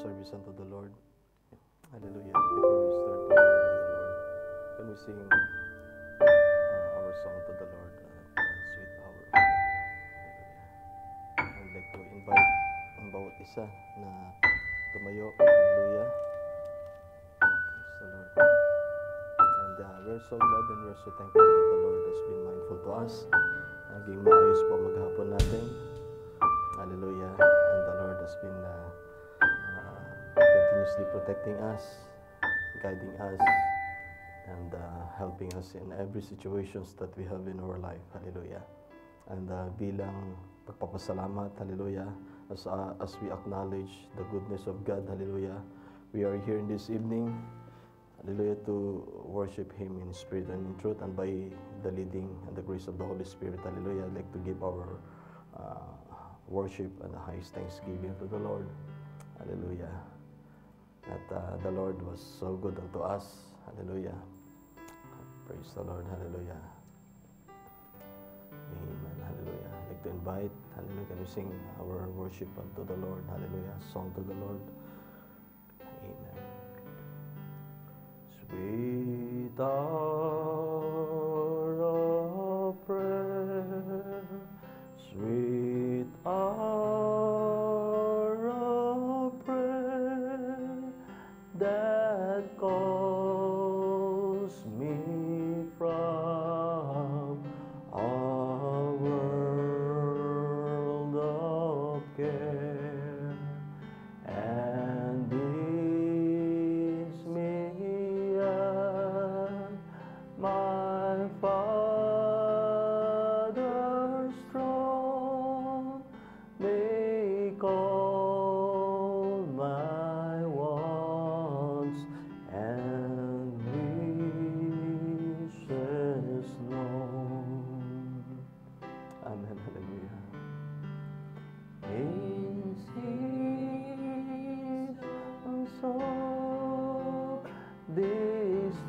service unto the Lord. Hallelujah. Before we start the word of the Lord, can we sing our song to the Lord, Sweet Hour? Hallelujah. I'd like to invite ang bawat isa na tumayo. Hallelujah. Praise the Lord. And we're so glad and we're so thankful that the Lord has been mindful to us. Naging maayos po maghapon natin. Hallelujah. And the Lord has been continuously protecting us, guiding us, and helping us in every situations that we have in our life. Hallelujah. And bilang pagpapasalamat, hallelujah, as we acknowledge the goodness of God, hallelujah, we are here in this evening, hallelujah, to worship Him in spirit and in truth, and by the leading and the grace of the Holy Spirit, hallelujah, I'd like to give our worship and the highest thanksgiving to the Lord, hallelujah, that the Lord was so good unto us, hallelujah. Praise the Lord, hallelujah. Amen, hallelujah. I'd like to invite, hallelujah, can we sing our worship unto the Lord, hallelujah, song to the Lord. Amen. Sweet hour of prayer, sweet hour of prayer, that calls me from a world of care and bids me at my Father's throne, make all my wants and wishes known. Amen. Hallelujah. In seasons of distress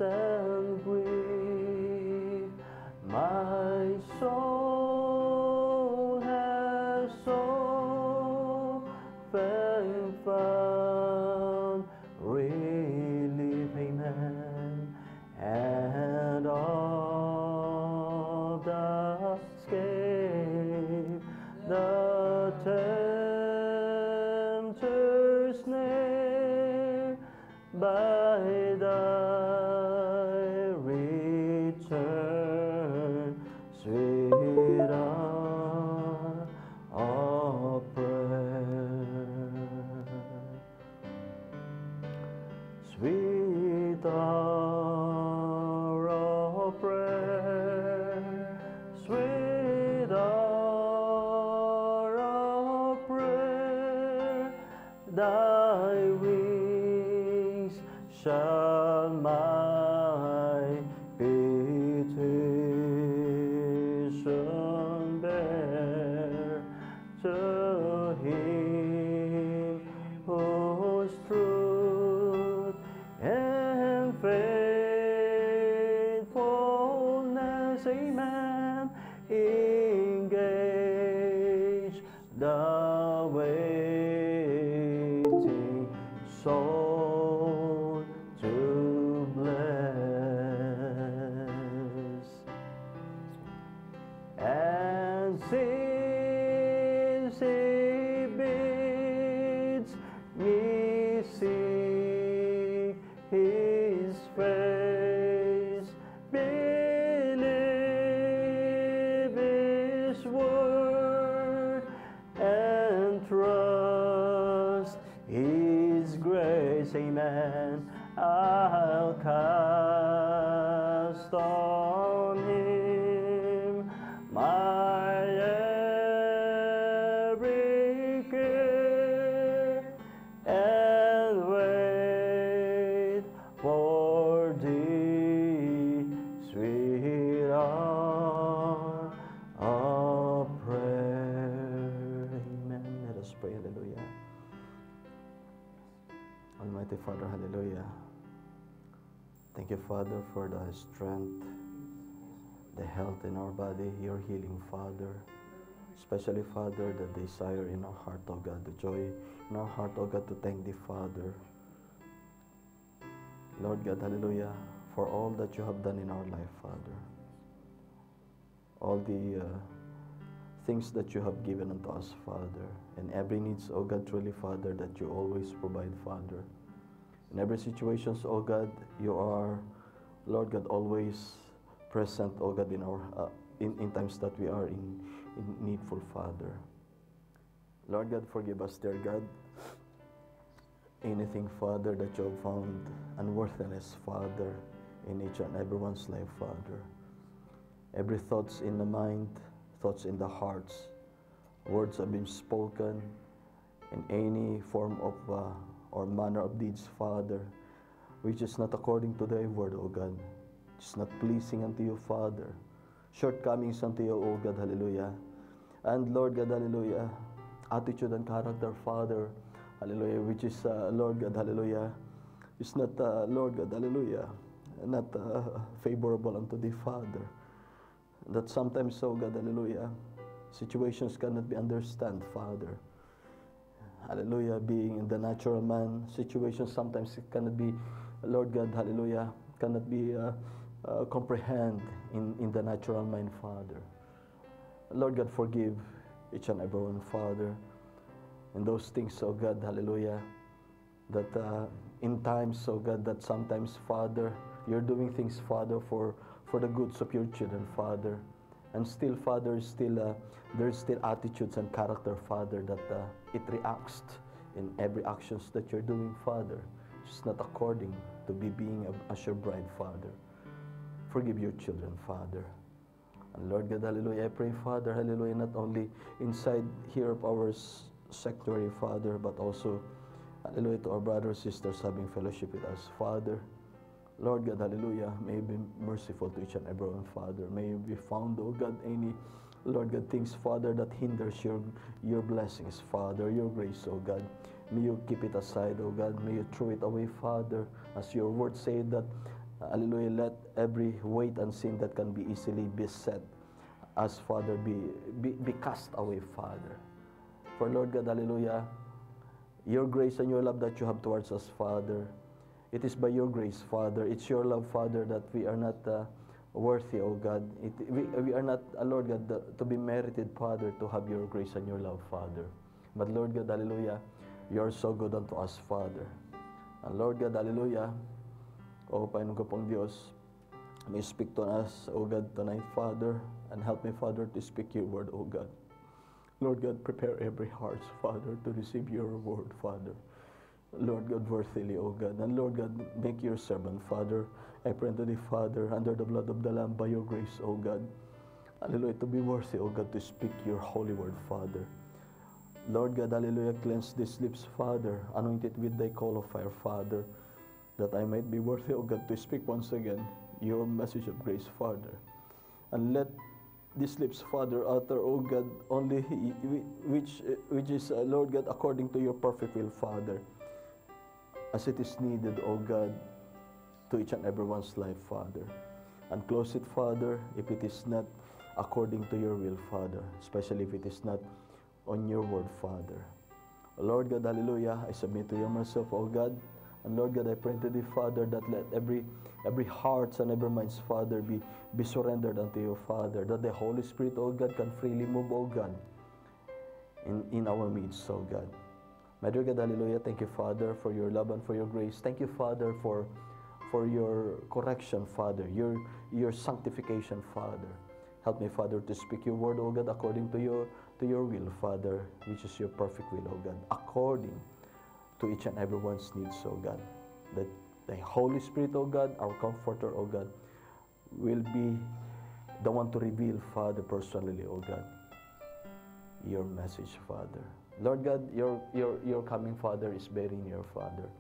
and grief, my soul has often found relief, amen, and of the escape the tempter's snare by thy return, sweet hour of prayer, sweet hour of prayer, sweet hour of prayer, thy wings shall my petition bear to Him whose truth and faithfulness, amen, engage the waiting soul to bless. And since He bids me seek His face, believe His word, and trust His grace, amen, I'll cast on Him my every care, and wait for Thee, sweet hour of prayer. Amen. Let us pray. Hallelujah. Almighty Father, hallelujah. Thank you, Father, for the strength, the health in our body, your healing, Father. Especially, Father, the desire in our heart, O God, the joy in our heart, O God, to thank Thee, Father. Lord God, hallelujah, for all that You have done in our life, Father. All the things that You have given unto us, Father. And every needs, O God, truly, Father, that You always provide, Father. In every situation, O God, You are, Lord God, always present, O God, in our in times that we are in needful, Father. Lord God, forgive us, dear God, anything, Father, that You have found unworthiness, Father, in each and everyone's life, Father. Every thoughts in the mind, thoughts in the hearts, words have been spoken in any form of or manner of deeds, Father, which is not according to Thy word, O God. It's not pleasing unto You, Father. Shortcomings unto You, O God, hallelujah. And Lord God, hallelujah, attitude and character, Father, hallelujah, which is, Lord God, hallelujah, is not, Lord God, hallelujah, not favorable unto Thee, Father. That sometimes, oh God, hallelujah, situations cannot be understood, Father. Hallelujah, being in the natural man, situations sometimes it cannot be, Lord God, hallelujah, cannot be comprehend in the natural mind, Father. Lord God, forgive each and every one, Father, and those things, oh God, hallelujah, that in times, oh God, that sometimes, Father, You're doing things, Father, for the goods of Your children, Father. And still, Father, there's still attitudes and character, Father, that it reacts in every actions that You're doing, Father. It's not according to being as Your bride, Father. Forgive Your children, Father. And Lord God, hallelujah, I pray, Father, hallelujah, not only inside here of our sanctuary, Father, but also, hallelujah, to our brothers and sisters having fellowship with us, Father. Lord God, hallelujah, may You be merciful to each and every one, Father. May You be found, oh God, any, Lord God, things, Father, that hinders Your blessings, Father, Your grace, oh God. May You keep it aside, oh God. May You throw it away, Father. As Your word said that, hallelujah, let every weight and sin that can be easily beset us, Father, be cast away, Father. For Lord God, hallelujah, Your grace and Your love that You have towards us, Father, it is by Your grace, Father. It's Your love, Father, that we are not worthy, oh God. We are not, Lord God, to be merited, Father, to have Your grace and Your love, Father. But Lord God, hallelujah, You are so good unto us, Father. And Lord God, hallelujah, O Panginoon ko pong Diyos, may speak to us, O God, tonight, Father, and help me, Father, to speak Your word, O God. Lord God, prepare every heart, Father, to receive Your word, Father. Lord God, worthily, O God. And Lord God, make Your servant, Father. I pray unto Thee, Father, under the blood of the Lamb, by Your grace, O God. Hallelujah, to be worthy, O God, to speak Your holy word, Father. Lord God, hallelujah, cleanse these lips, Father, anoint it with Thy coal of fire, Father, that I might be worthy, O God, to speak once again Your message of grace, Father. And let these lips, Father, utter, O God, only which is, Lord God, according to Your perfect will, Father, as it is needed, O God, to each and everyone's life, Father. And close it, Father, if it is not according to Your will, Father, especially if it is not on Your word, Father. Lord God, hallelujah, I submit to You myself, O God. And Lord God, I pray to Thee, Father, that let every heart and every mind's, Father, be surrendered unto You, Father, that the Holy Spirit, O God, can freely move, O God, in our midst, O God. My dear God, hallelujah, thank You, Father, for Your love and for Your grace. Thank You, Father, for Your correction, Father, Your sanctification, Father. Help me, Father, to speak Your word, O God, according to Your will, Father, which is Your perfect will, O God, according to each and everyone's needs, O God. That the Holy Spirit, O God, our Comforter, O God, will be the one to reveal, Father, personally, O God, Your message, Father. Lord God, Your coming, Father, is very near, Father.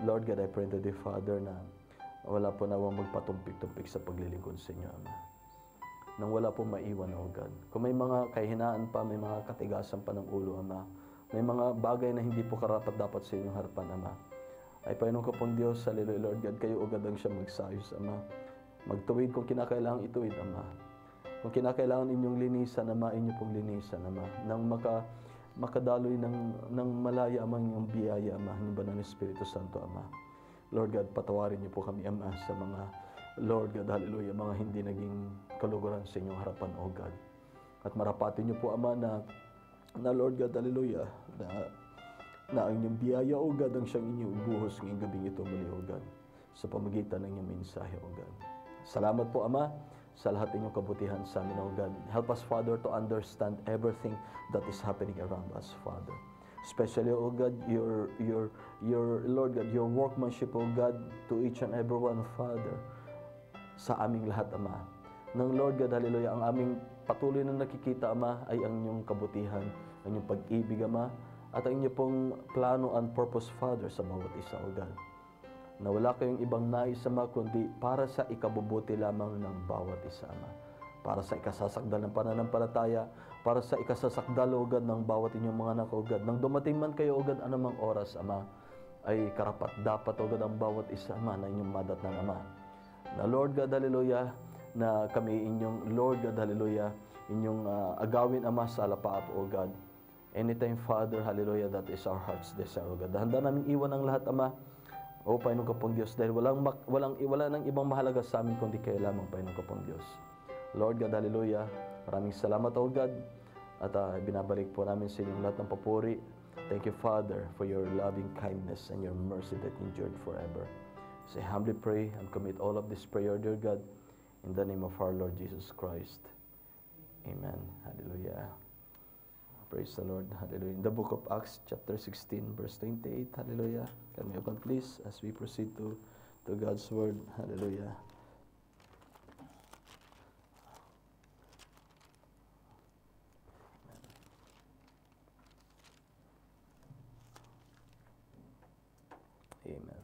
Lord God, I pray to Thee, Father, na wala po nawang magpatumpik-tumpik sa paglilingkod sa Inyo, Ama. Nang wala po maiwan, O God. Kung may mga kahinaan pa, may mga katigasan pa ng ulo, Ama, may mga bagay na hindi po karapat-dapat sa Inyong harapan, Ama, ay Panginoon ko pong Diyos, hallelujah, Lord God, kayo, O God, ang Siya magsayos, Ama. Magtuwid kung kinakailangang ituwid, Ama. Kung kinakailangan inyong linisan, Ama, inyo pong linisan, Ama, nang makadaloy ng malaya, Ama, yung biyaya, Ama, ng banal na Espiritu Santo, Ama. Lord God, patawarin niyo po kami, Ama, sa mga, Lord God, hallelujah, mga hindi naging kaluguran sa inyong harapan, O God. At marapatin niyo po, Ama, na Lord God, hallelujah, na ang inyong biyaya, O God, ang siyang inyong ibuhos ngayong gabing ito muli, O God, sa pamagitan ng inyong mensahe, O God. Salamat po, Ama, sa lahat inyong kabutihan sa amin, O God. Help us, Father, to understand everything that is happening around us, Father. Especially, O God, your Lord God, your workmanship, O God, to each and every one, Father, sa aming lahat, Ama. Nang Lord God, hallelujah, ang aming patuloy na nakikita, Ama, ay ang inyong kabutihan, ang inyong pag-ibig, Ama, at ang inyong pong plano and purpose, Father, sa bawat isa, O God. Na wala kayong ibang nais, Ama, kundi para sa ikabubuti lamang ng bawat isa, Ama. Para sa ikasasakdal ng pananampalataya, para sa ikasasakdal, O God, ng bawat inyong mga anak, O God. Nang dumating man kayo, O God, anumang oras, Ama, ay karapat dapat, O God, ang bawat isa, Ama, na inyong madatnan, Ama. Na Lord God, hallelujah, na kami inyong, Lord God, hallelujah, inyong agawin, Ama, sa alapaap, O God. Anytime, Father, hallelujah, that is our heart's desire, O God. Handa namin iwan ang lahat, Ama, O Panginoon ko pong Diyos, dahil wala nang ibang mahalaga sa amin kundi kayo lamang, Panginoon ko pong Diyos. Lord God, hallelujah, maraming salamat, O God, at binabalik po namin sa inyong lahat ng papuri. Thank you, Father, for your loving kindness and your mercy that endured forever. So I humbly pray and commit all of this prayer, dear God, in the name of our Lord Jesus Christ. Amen. Hallelujah. Praise the Lord. Hallelujah. In the book of Acts, chapter 16, verse 28. Hallelujah. Can we open, please, as we proceed to God's word. Hallelujah. Amen.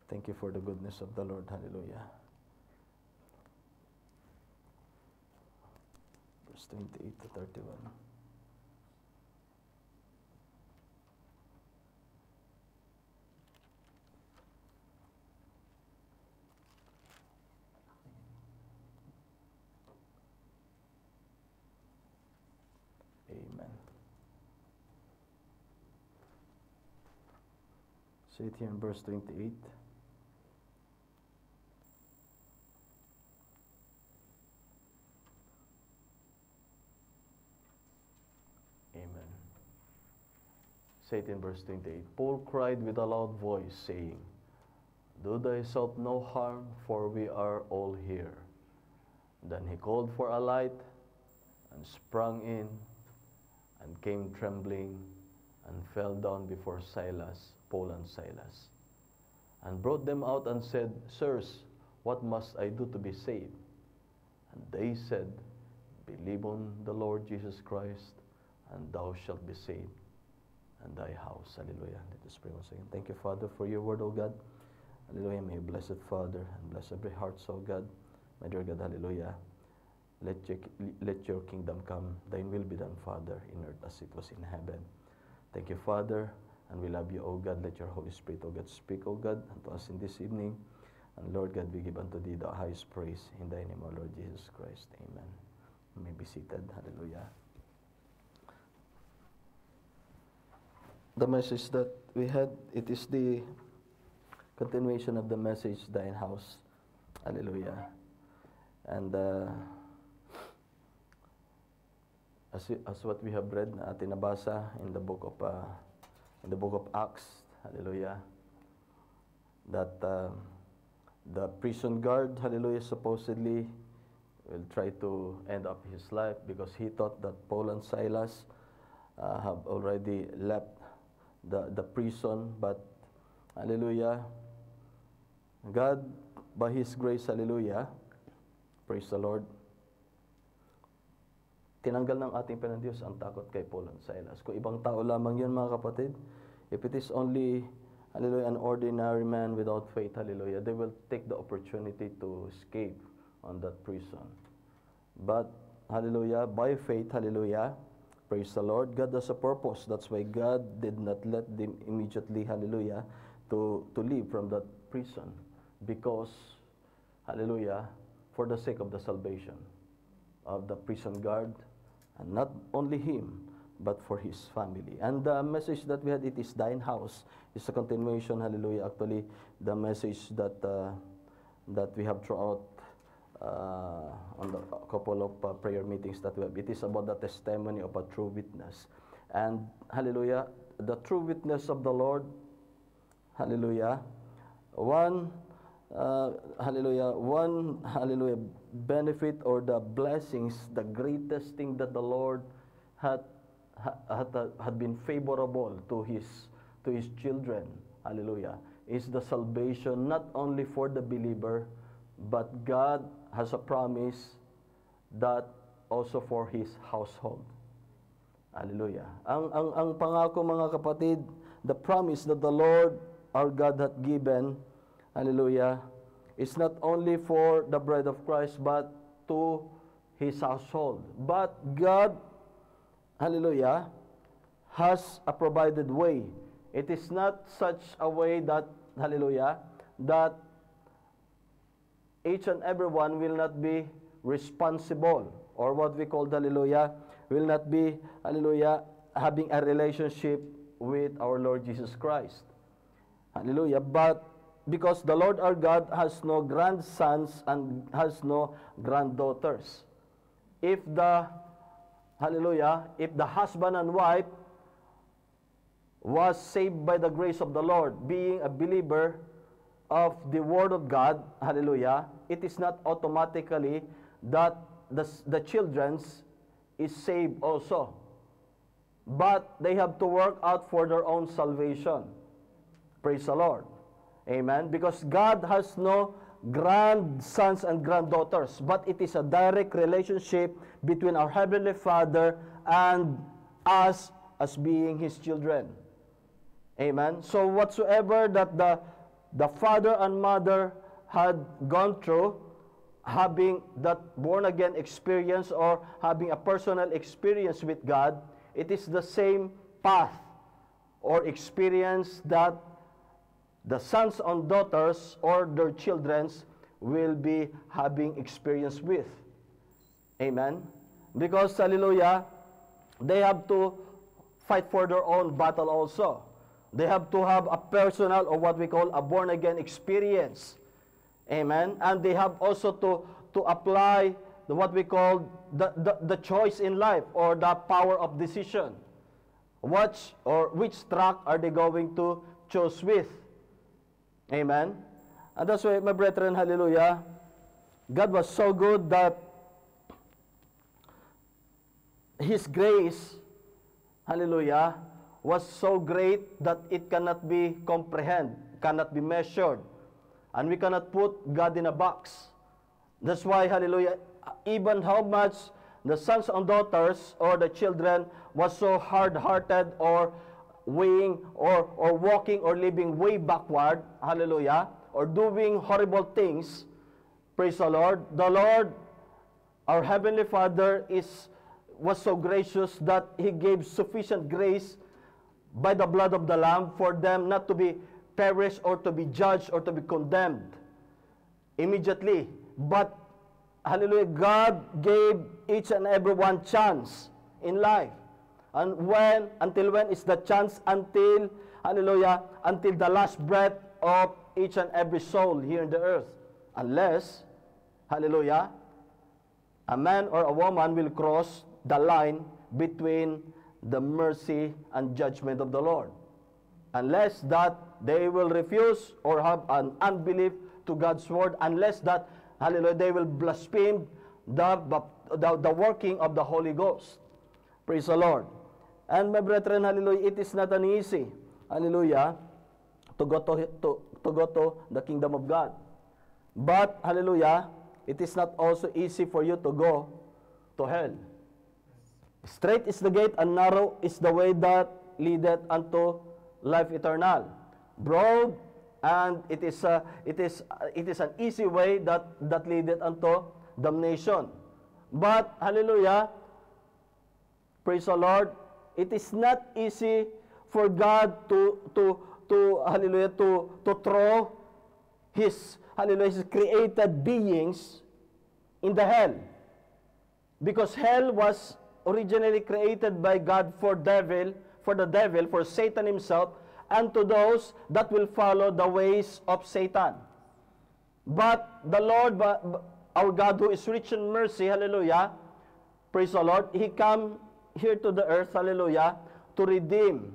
Thank you for the goodness of the Lord. Hallelujah. Verse 28 to 31. Amen. Say it here in verse 28. Amen. Say it in verse 28. Paul cried with a loud voice, saying, Do thyself no harm, for we are all here. Then he called for a light, and sprang in, and came trembling, and fell down before Silas, Paul and Silas, and brought them out and said, Sirs, what must I do to be saved? And they said, Believe on the Lord Jesus Christ, and thou shalt be saved, and thy house. Hallelujah. Let us pray once again. Thank you, Father, for your word, O God. Hallelujah. May you bless it, Father, and bless every heart, O God. My dear God, hallelujah. Let your kingdom come. Thine will be done, Father, in earth as it was in heaven. Thank you, Father, and we love you, O God. Let your Holy Spirit, O God, speak, O God, unto us in this evening. And Lord God, we give unto thee the highest praise in thy name, O Lord Jesus Christ. Amen. You may be seated. Hallelujah. The message that we had, it is the continuation of the message, Thine House. Hallelujah. And as what we have read na ating nabasa in the book of Acts, hallelujah, that the prison guard, hallelujah, supposedly will try to end up his life because he thought that Paul and Silas have already left the prison, but hallelujah, God, by His grace, hallelujah, praise the Lord, tinanggal ng ating Panginoon Diyos ang takot kay Paul and Silas. Kung ibang tao lamang yun, mga kapatid, if it is only, hallelujah, an ordinary man without faith, hallelujah, they will take the opportunity to escape on that prison. But, hallelujah, by faith, hallelujah, praise the Lord, God has a purpose. That's why God did not let them immediately, hallelujah, to leave from that prison. Because, hallelujah, for the sake of the salvation of the prison guard, and not only him, but for his family. And the message that we had, it is thine house, is a continuation, hallelujah, actually, the message that that we have throughout on the couple of prayer meetings that we have. It is about the testimony of a true witness. And, hallelujah, the true witness of the Lord, hallelujah, one benefit or the blessings, the greatest thing that the Lord had been favorable to his children, hallelujah, is the salvation not only for the believer, but God has a promise that also for his household. Hallelujah. Ang pangako, mga kapatid, the promise that the Lord our God hath given, hallelujah, is not only for the bride of Christ, but to his household. But God, hallelujah, has a provided way. It is not such a way that, hallelujah, that each and every one will not be responsible, or what we call, hallelujah, will not be, hallelujah, having a relationship with our Lord Jesus Christ. Hallelujah. But because the Lord our God has no grandsons and has no granddaughters. If the, hallelujah, if the husband and wife was saved by the grace of the Lord, being a believer of the Word of God, hallelujah, it is not automatically that the children's is saved also. But they have to work out for their own salvation. Praise the Lord. Amen. Because God has no grandsons and granddaughters, but it is a direct relationship between our Heavenly Father and us as being His children. Amen. So whatsoever that the father and mother had gone through, having that born-again experience or having a personal experience with God, it is the same path or experience that the sons and daughters or their children will be having experience with. Amen? Because, hallelujah, they have to fight for their own battle also. They have to have a personal or what we call a born-again experience. Amen? And they have also to apply what we call the choice in life or the power of decision. Which track are they going to choose with? Amen? And that's why, my brethren, hallelujah, God was so good that His grace, hallelujah, was so great that it cannot be comprehended, cannot be measured. And we cannot put God in a box. That's why, hallelujah, even how much the sons and daughters or the children was so hard-hearted or weighing or walking or living way backward, hallelujah, or doing horrible things, praise the Lord, our Heavenly Father, was so gracious that He gave sufficient grace by the blood of the Lamb for them not to be perished or to be judged or to be condemned immediately. But, hallelujah, God gave each and every one chance in life. And until when is the chance? Until, hallelujah, until the last breath of each and every soul here in the earth. Unless, hallelujah, a man or a woman will cross the line between the mercy and judgment of the Lord. Unless that they will refuse or have an unbelief to God's word, unless that, hallelujah, they will blaspheme the working of the Holy Ghost. Praise the Lord. And my brethren, hallelujah, it is not an easy, hallelujah, to go to the kingdom of God. But, hallelujah, it is not also easy for you to go to hell. Straight is the gate and narrow is the way that leadeth unto life eternal. Broad and it is an easy way that leadeth unto damnation. But, hallelujah, praise the Lord, it is not easy for God to hallelujah, to throw His hallelujah, His created beings in the hell. Because hell was originally created by God for the devil, for Satan himself, and to those that will follow the ways of Satan. But the Lord, our God, who is rich in mercy, hallelujah, praise the Lord, He come here to the earth, hallelujah, to redeem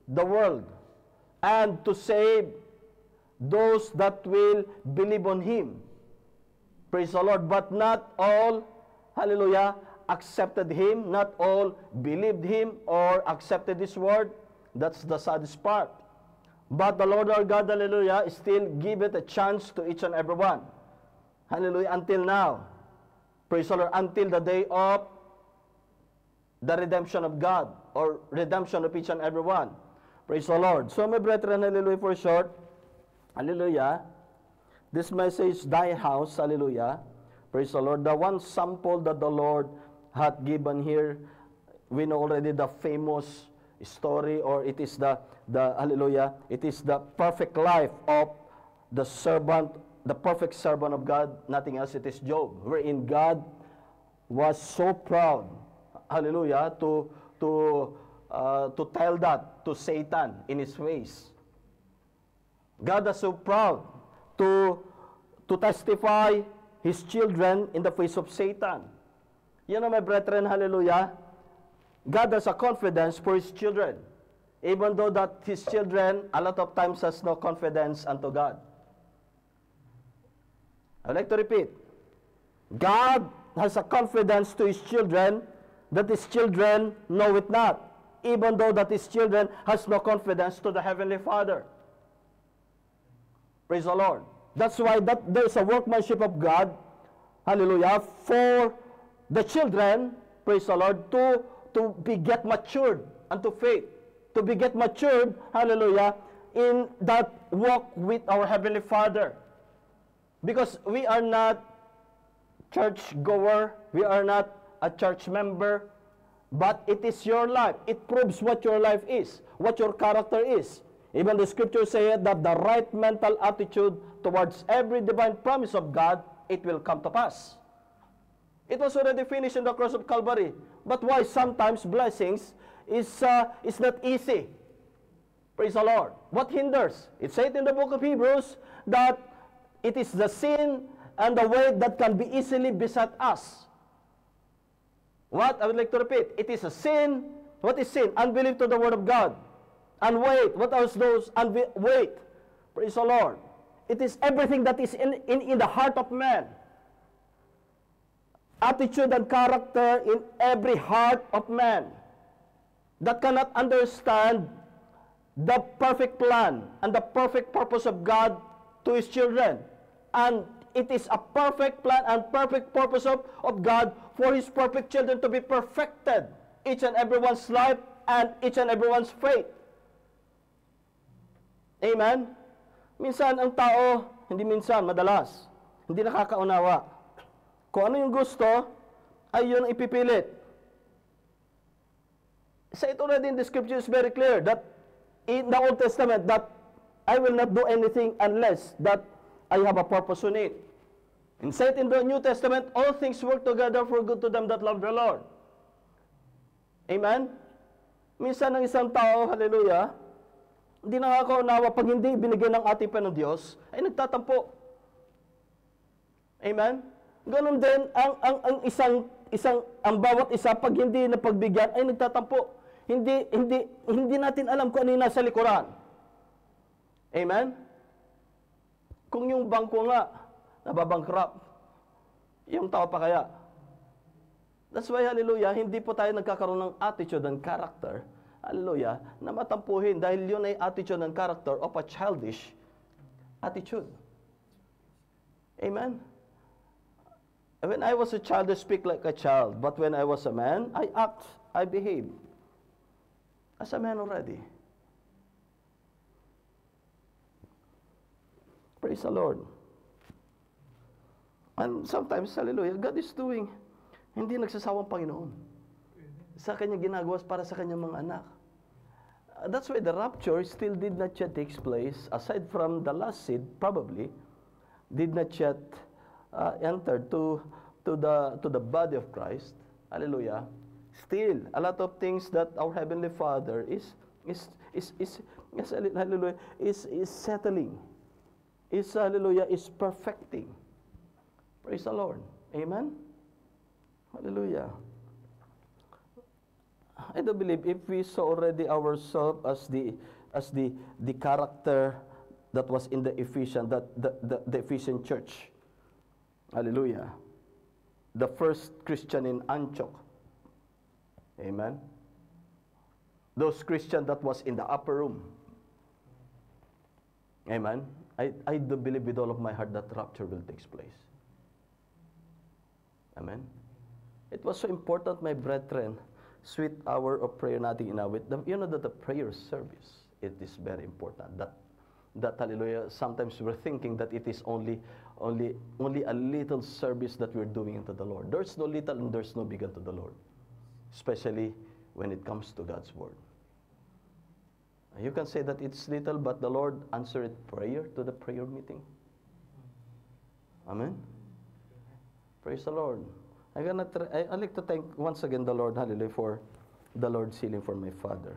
the world and to save those that will believe on Him. Praise the Lord. But not all, hallelujah, accepted Him, not all believed Him or accepted His word. That's the saddest part. But the Lord our God, hallelujah, still give it a chance to each and every one. Hallelujah, until now. Praise the Lord, until the day of the redemption of God, or redemption of each and every one. Praise the Lord. So my brethren, hallelujah, for short, hallelujah, this message, thy house, hallelujah, praise the Lord. The one sample that the Lord hath given here, we know already the famous story, or it is the hallelujah, it is the perfect life of the servant, the perfect servant of God, nothing else, it is Job, wherein God was so proud, hallelujah, to tell that to Satan in his face. God is so proud to testify His children in the face of Satan. You know, my brethren, hallelujah, God has a confidence for His children, even though that His children a lot of times has no confidence unto God. I would like to repeat. God has a confidence to His children that His children know it not, even though that His children has no confidence to the Heavenly Father. Praise the Lord. That's why there is a workmanship of God, hallelujah, for the children, praise the Lord, to be get matured unto faith, to be get matured, hallelujah, in that walk with our Heavenly Father. Because we are not church goer, we are not a church member, but it is your life. It proves what your life is, what your character is. Even the scripture says that the right mental attitude towards every divine promise of God, it will come to pass. It was already finished in the cross of Calvary. But why sometimes blessings is not easy? Praise the Lord. What hinders? It said in the book of Hebrews that it is the sin and the weight that can be easily beset us. What? I would like to repeat. It is a sin. What is sin? Unbelief to the Word of God. And wait, what are those? And wait, praise the Lord. It is everything that is in the heart of man. Attitude and character in every heart of man that cannot understand the perfect plan and the perfect purpose of God to His children. And it is a perfect plan and perfect purpose of God for His perfect children to be perfected, each and everyone's life and each and everyone's faith. Amen? Minsan ang tao, hindi minsan, madalas, hindi nakakaunawa. Kung ano yung gusto, ay yun ang ipipilit. So it already in the scripture is very clear that in the Old Testament that I will not do anything unless that I have a purpose on it. And said in the New Testament, all things work together for good to them that love the Lord. Amen? Minsan ang isang tao, hallelujah, hindi nakakaunawa pag hindi binigyan ng ating ng Diyos, ay nagtatampo. Amen? Ganon din ang bawat isa pag hindi napagbigyan ay nagtatampo. Hindi natin alam kung ano yung nasa likuran. Amen? Kung yung bangko nga nababankrupt, yung tao pa kaya? That's why, hallelujah, hindi po tayo nagkakaroon ng attitude and character, hallelujah, na matampuhin dahil yun ay attitude and character of a childish attitude. Amen? When I was a child, I speak like a child. But when I was a man, I act, I behave as a man already. Praise the Lord. And sometimes, hallelujah, God is doing, hindi nagsasawang Panginoon. Sa kanya ginagawa para sa kanyang mga anak. That's why the rapture still did not yet take place, aside from the last seed, probably. did not yet enter to the body of Christ, hallelujah, still a lot of things that our Heavenly Father is hallelujah, is settling, hallelujah, is perfecting. Praise the Lord. Amen. Hallelujah. I do believe if we saw already ourselves as the character that was in the Ephesian, the Ephesian church. Hallelujah. The first Christian in Antioch. Amen. Those Christians that was in the upper room. Amen. I do believe with all of my heart that rapture will take place. Amen. It was so important, my brethren, sweet hour of prayer, nothing in it. You know that the prayer service, it is very important. That hallelujah, sometimes we're thinking that it is only a little service that we're doing unto the Lord. There's no little and there's no big unto the Lord, especially when it comes to God's word. You can say that it's little, but the Lord answered prayer to the prayer meeting. Amen. Praise the Lord. I like to thank once again the Lord, hallelujah, for the Lord's healing for my father.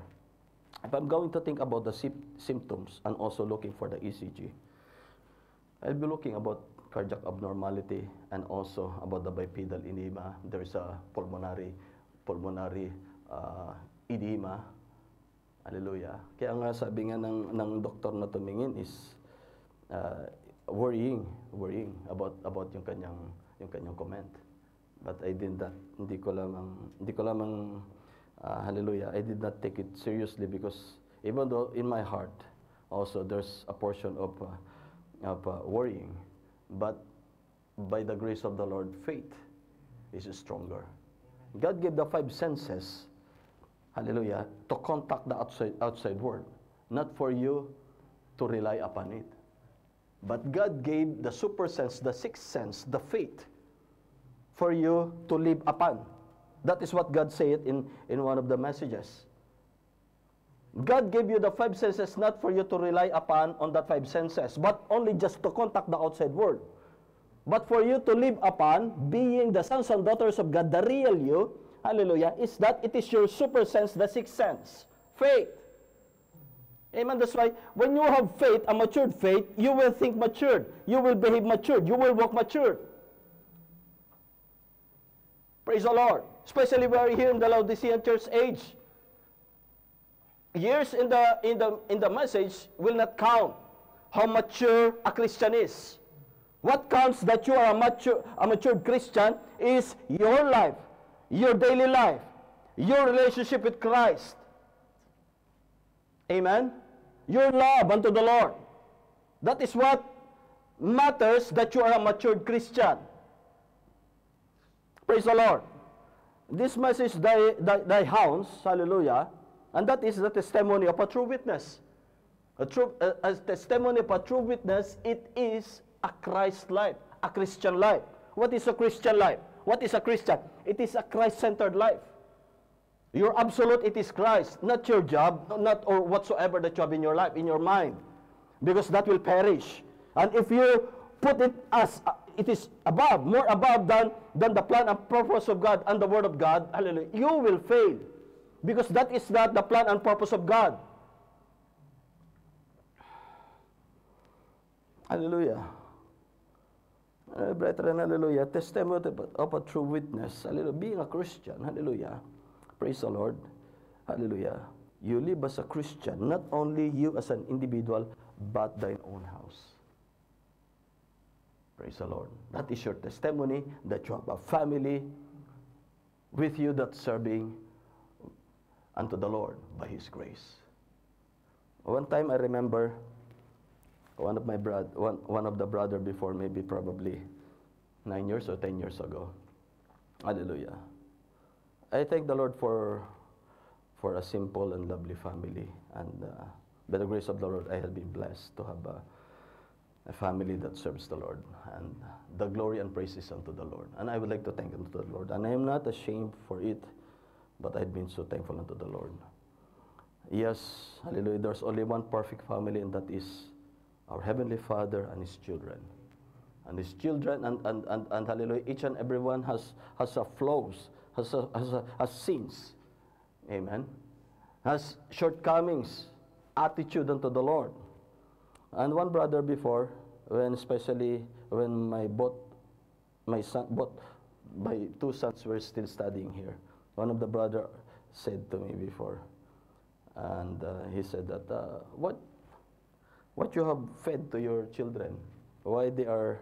If I'm going to think about the symptoms and also looking for the ECG, I'll be looking about cardiac abnormality and also about the bipedal edema. There's a pulmonary edema. Hallelujah. Kaya nga sabi nga ng doktor na tumingin is worrying about yung kanyang comment. But I did not, hindi ko lamang hallelujah, I did not take it seriously because even though in my heart also there's a portion of worrying, but by the grace of the Lord, faith is stronger. God gave the five senses, hallelujah, to contact the outside world, not for you to rely upon it. But God gave the super sense, the sixth sense, the faith, for you to live upon. That is what God said in one of the messages. God gave you the five senses not for you to rely upon on that five senses, but only just to contact the outside world. But for you to live upon, being the sons and daughters of God, the real you, hallelujah, is that it is your super sense, the sixth sense, faith. Amen. That's why when you have faith, a matured faith, you will think matured. You will behave matured. You will walk matured. Praise the Lord. Especially we are here in the Laodicean church age. Years in the message will not count how mature a Christian is. What counts that you are a matured Christian is your life, your daily life, your relationship with Christ. Amen? Your love unto the Lord. That is what matters, that you are a matured Christian. Praise the Lord. This message, thy hounds, hallelujah, and that is the testimony of a true witness. A testimony of a true witness, it is a Christ life, a Christian life. What is a Christian life? What is a Christian? It is a Christ-centered life. Your absolute, it is Christ, not your job, not or whatsoever that you have in your life, in your mind, because that will perish. And if you put it as it is above, more above than the plan and purpose of God and the Word of God, hallelujah, you will fail, because that is not the plan and purpose of God. Hallelujah. Brethren, hallelujah, testimony of a true witness, hallelujah, being a Christian, hallelujah, praise the Lord, hallelujah, you live as a Christian, not only you as an individual, but thine own house. Praise the Lord. That is your testimony, that you have a family with you that's serving unto the Lord by His grace. One time I remember one of the brother before, maybe probably 9 years or 10 years ago. Hallelujah. I thank the Lord for a simple and lovely family, and by the grace of the Lord, I have been blessed to have a family that serves the Lord, and the glory and praise is unto the Lord. And I would like to thank unto the Lord, and I am not ashamed for it, but I've been so thankful unto the Lord. Yes, hallelujah, there's only one perfect family, and that is our Heavenly Father and His children. And his children, and hallelujah, each and everyone has a flaws, has sins. Amen. Has shortcomings, attitude unto the Lord. And one brother before, especially when my two sons were still studying here, one of the brother said to me before, and he said that what you have fed to your children, why they are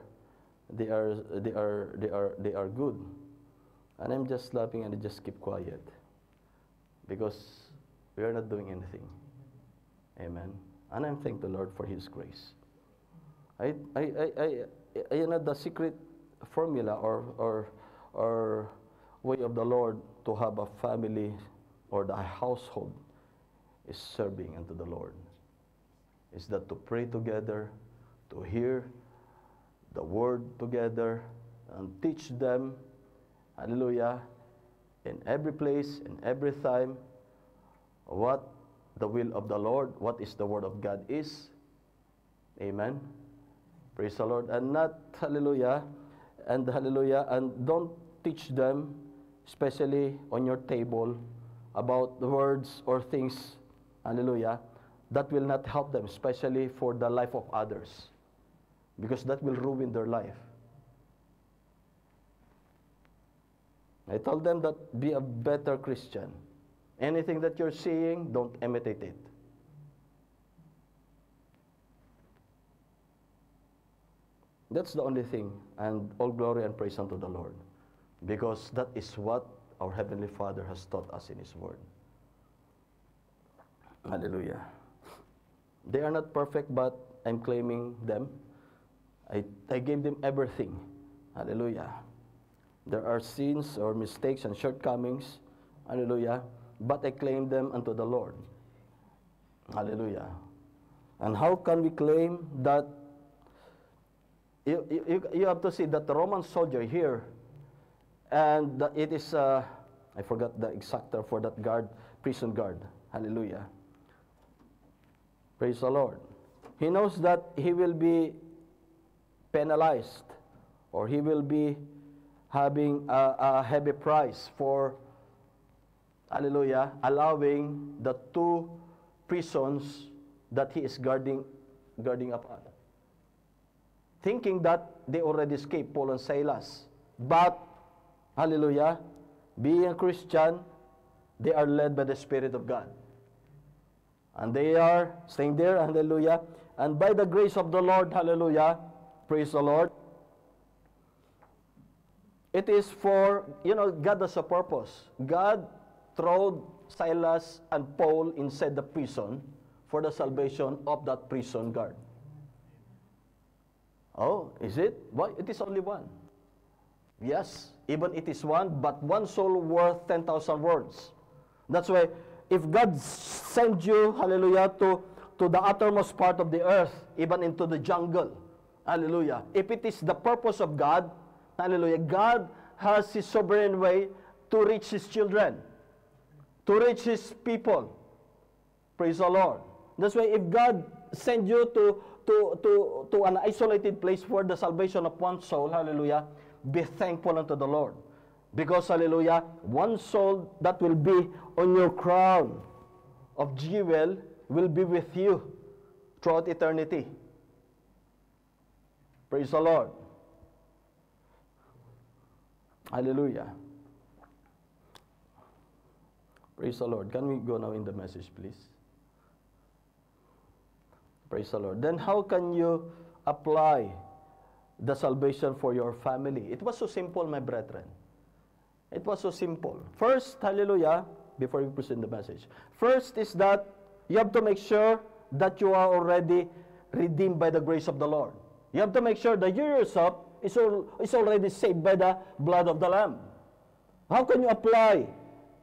good. And I'm just laughing and I just keep quiet, because we are not doing anything. Amen. And I'm thankful the Lord for His grace. The secret formula or way of the Lord to have a family or the household is serving unto the Lord. Is that to pray together, to hear the word together, and teach them, hallelujah, in every place, in every time, what the will of the Lord, what is the word of God is. Amen. Praise the Lord. And not, hallelujah, and don't teach them, especially on your table, about the words or things, hallelujah, that will not help them, especially for the life of others, because that will ruin their life. I told them that be a better Christian. Anything that you're seeing, don't imitate it. That's the only thing, and all glory and praise unto the Lord, because that is what our Heavenly Father has taught us in His Word. Hallelujah. They are not perfect, but I'm claiming them. I gave them everything. Hallelujah. There are sins or mistakes and shortcomings. Hallelujah. But I claim them unto the Lord. Hallelujah. And how can we claim that? You have to see that the Roman soldier here, and it is, I forgot the exact term for that guard, prison guard. Hallelujah. Praise the Lord. He knows that he will be penalized, or he will be having a heavy price for, hallelujah, allowing the two prisons that he is guarding upon, thinking that they already escaped, Paul and Silas. But, hallelujah, being a Christian, they are led by the Spirit of God. And they are staying there, hallelujah. And by the grace of the Lord, hallelujah, praise the Lord, it is for, God has a purpose. God threw Silas and Paul inside the prison for the salvation of that prison guard. Oh, is it? Why? It is only one. Yes, even it is one, but one soul worth 10,000 words. That's why, if God sends you, hallelujah, to the uttermost part of the earth, even into the jungle, hallelujah, if it is the purpose of God, hallelujah, God has His sovereign way to reach His children, to reach His people. Praise the Lord. That's why if God sends you to an isolated place for the salvation of one soul, hallelujah, be thankful unto the Lord. Because, hallelujah, one soul that will be on your crown of jewel will be with you throughout eternity. Praise the Lord. Hallelujah. Praise the Lord. Can we go now in the message, please? Praise the Lord. Then how can you apply the salvation for your family? It was so simple, my brethren. It was so simple. First, hallelujah, before we proceed the message. First is that you have to make sure that you are already redeemed by the grace of the Lord. You have to make sure that you yourself is already saved by the blood of the Lamb. How can you apply,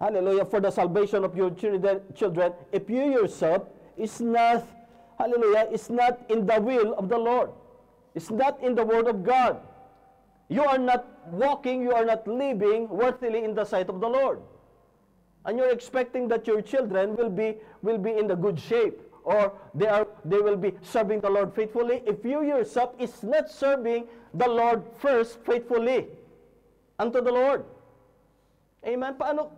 hallelujah, for the salvation of your children if you yourself is not, hallelujah, is not in the will of the Lord? It's not in the Word of God. You are not walking, you are not living worthily in the sight of the Lord. And you're expecting that your children will be in the good shape, or they will be serving the Lord faithfully if you yourself is not serving the Lord first faithfully unto the Lord. Amen? Paano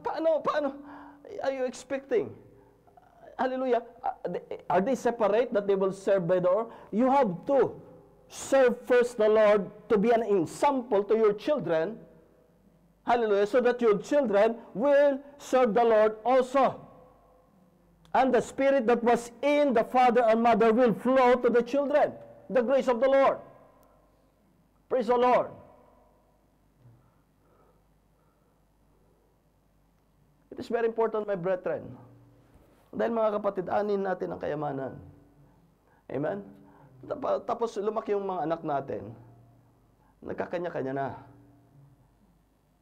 are you expecting? Hallelujah. Are they separate that they will serve by the Lord? You have to serve first the Lord to be an example to your children. Hallelujah. So that your children will serve the Lord also. And the spirit that was in the father and mother will flow to the children. The grace of the Lord. Praise the Lord. It is very important, my brethren. Dahil mga kapatid, anin natin ang kayamanan. Amen? Tapos lumaki yung mga anak natin, nagkakanya-kanya na.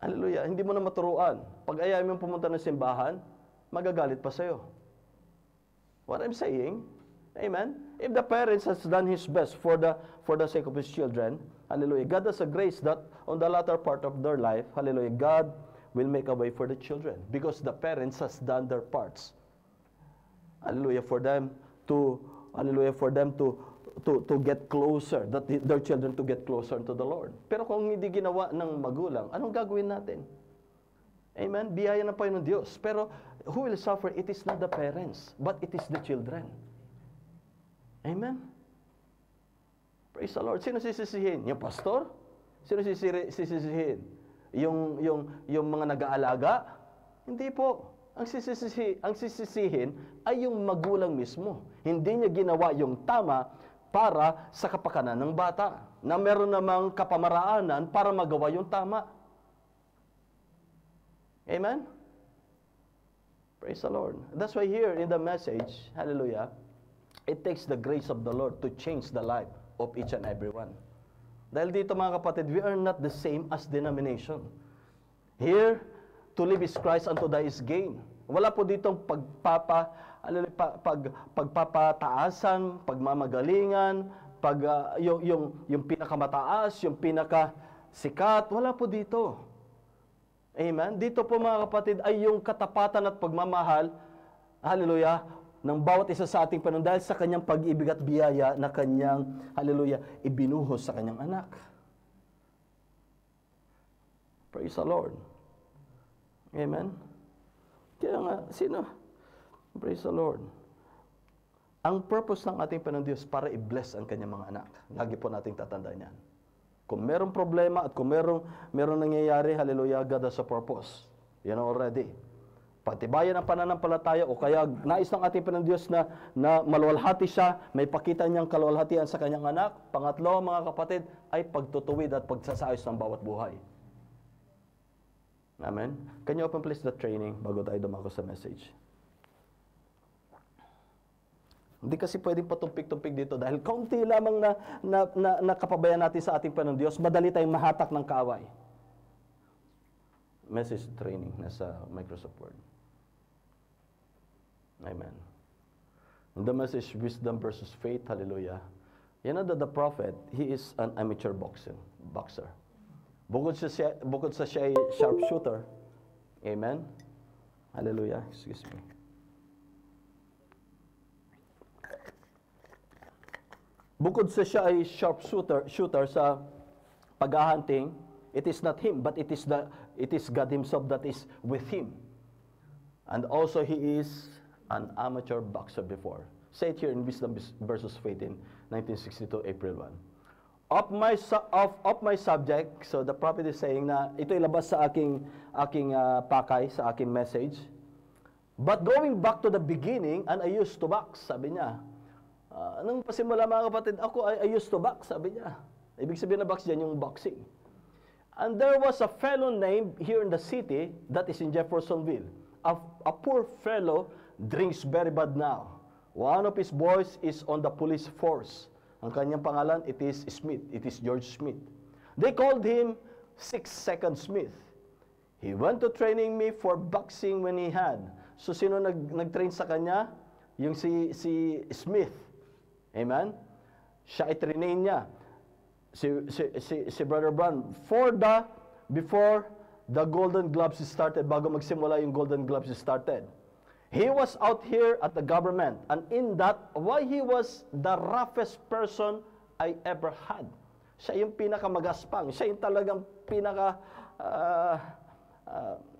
Hallelujah. Hindi mo na maturuan. Pag ayaw mo pumunta ng simbahan, magagalit pa sa'yo. What I'm saying, amen? If the parents has done his best for the sake of his children, hallelujah, God has a grace that on the latter part of their life, hallelujah, God will make a way for the children because the parents has done their parts. Hallelujah, for them to get closer, that their children to get closer to the Lord. Pero kung hindi ginawa ng magulang, anong gagawin natin? Amen? Biyaya ng Panginoon Diyos. Pero who will suffer? It is not the parents, but it is the children. Amen? Praise the Lord. Sino sisisihin? Yung pastor? Sino sisisihin? Yung mga nag-aalaga? Hindi po. Ang sisisihin ay yung magulang mismo. Hindi niya ginawa yung tama para sa kapakanan ng bata, na meron namang kapamaraanan para magawa yung tama. Amen? Praise the Lord. That's why here in the message, hallelujah, it takes the grace of the Lord to change the life of each and every one. Dahil dito mga kapatid, we are not the same as denomination. Here, to live is Christ and to die is gain. Wala po ditong pagpapataasan, pagmamagalingan, yung pinakamataas, yung pinakasikat. Wala po dito. Amen? Dito po mga kapatid ay yung katapatan at pagmamahal, hallelujah, ng bawat isa sa ating Panginoon dahil sa kanyang pag-ibig at biyaya na kanyang, hallelujah, ibinuhos sa kanyang anak. Praise the Lord. Amen? Kaya nga, sino? Praise the Lord. Ang purpose ng ating Panginoon Diyos para i-bless ang kanyang mga anak. Lagi po nating tatandaan yan. Kung merong problema at kung merong nangyayari, hallelujah, God has a purpose. You know already. Patibayan ang pananampalataya o kaya nais ng ating Panginoon Diyos na maluwalhati siya, may pakita niyang kaluwalhatian sa kanyang anak. Pangatlo, mga kapatid, ay pagtutuwid at pagsasayos ng bawat buhay. Amen? Can you open please the training bago tayo dumako sa message? Hindi kasi pwedeng patumpik-tumpik dito dahil kaunti lamang na kapabayan natin sa ating Panginoon Diyos, madali tayong mahatak ng kaaway. Message training nasa Microsoft Word. Amen. In the message, wisdom versus faith, hallelujah. You know that the prophet, he is an amateur boxer. Bukod sa siya ay sharpshooter. Amen? Hallelujah. Excuse me. Bukod sa siya ay shooter sa paghahunting, it is not him, but it is God himself that is with him. And also he is an amateur boxer before. Say it here in Wisdom versus Faith in 1962, April 1. Of my subject, so the prophet is saying na ito ilabas sa aking pakay, sa aking message. But going back to the beginning, and I used to box, sabi niya. Nung pasimula mga kapatid, I used to box, sabi niya. Ibig sabihin na box dyan yung boxing. And there was a fellow named here in the city, that is in Jeffersonville. A poor fellow drinks very bad now. One of his boys is on the police force. Ang kanyang pangalan, it is Smith. It is George Smith. They called him 6-Second Smith. He went to training me for boxing when he had. So, sino nag-train sa kanya? Yung si Smith. Amen? Siya i-train niya. Si Brother Brown. Before the Golden Gloves started, bago magsimula yung Golden Gloves started, He was out here at the government, and in that, why he was the roughest person I ever had. Siya yung pinakamagaspang, siya yung talagang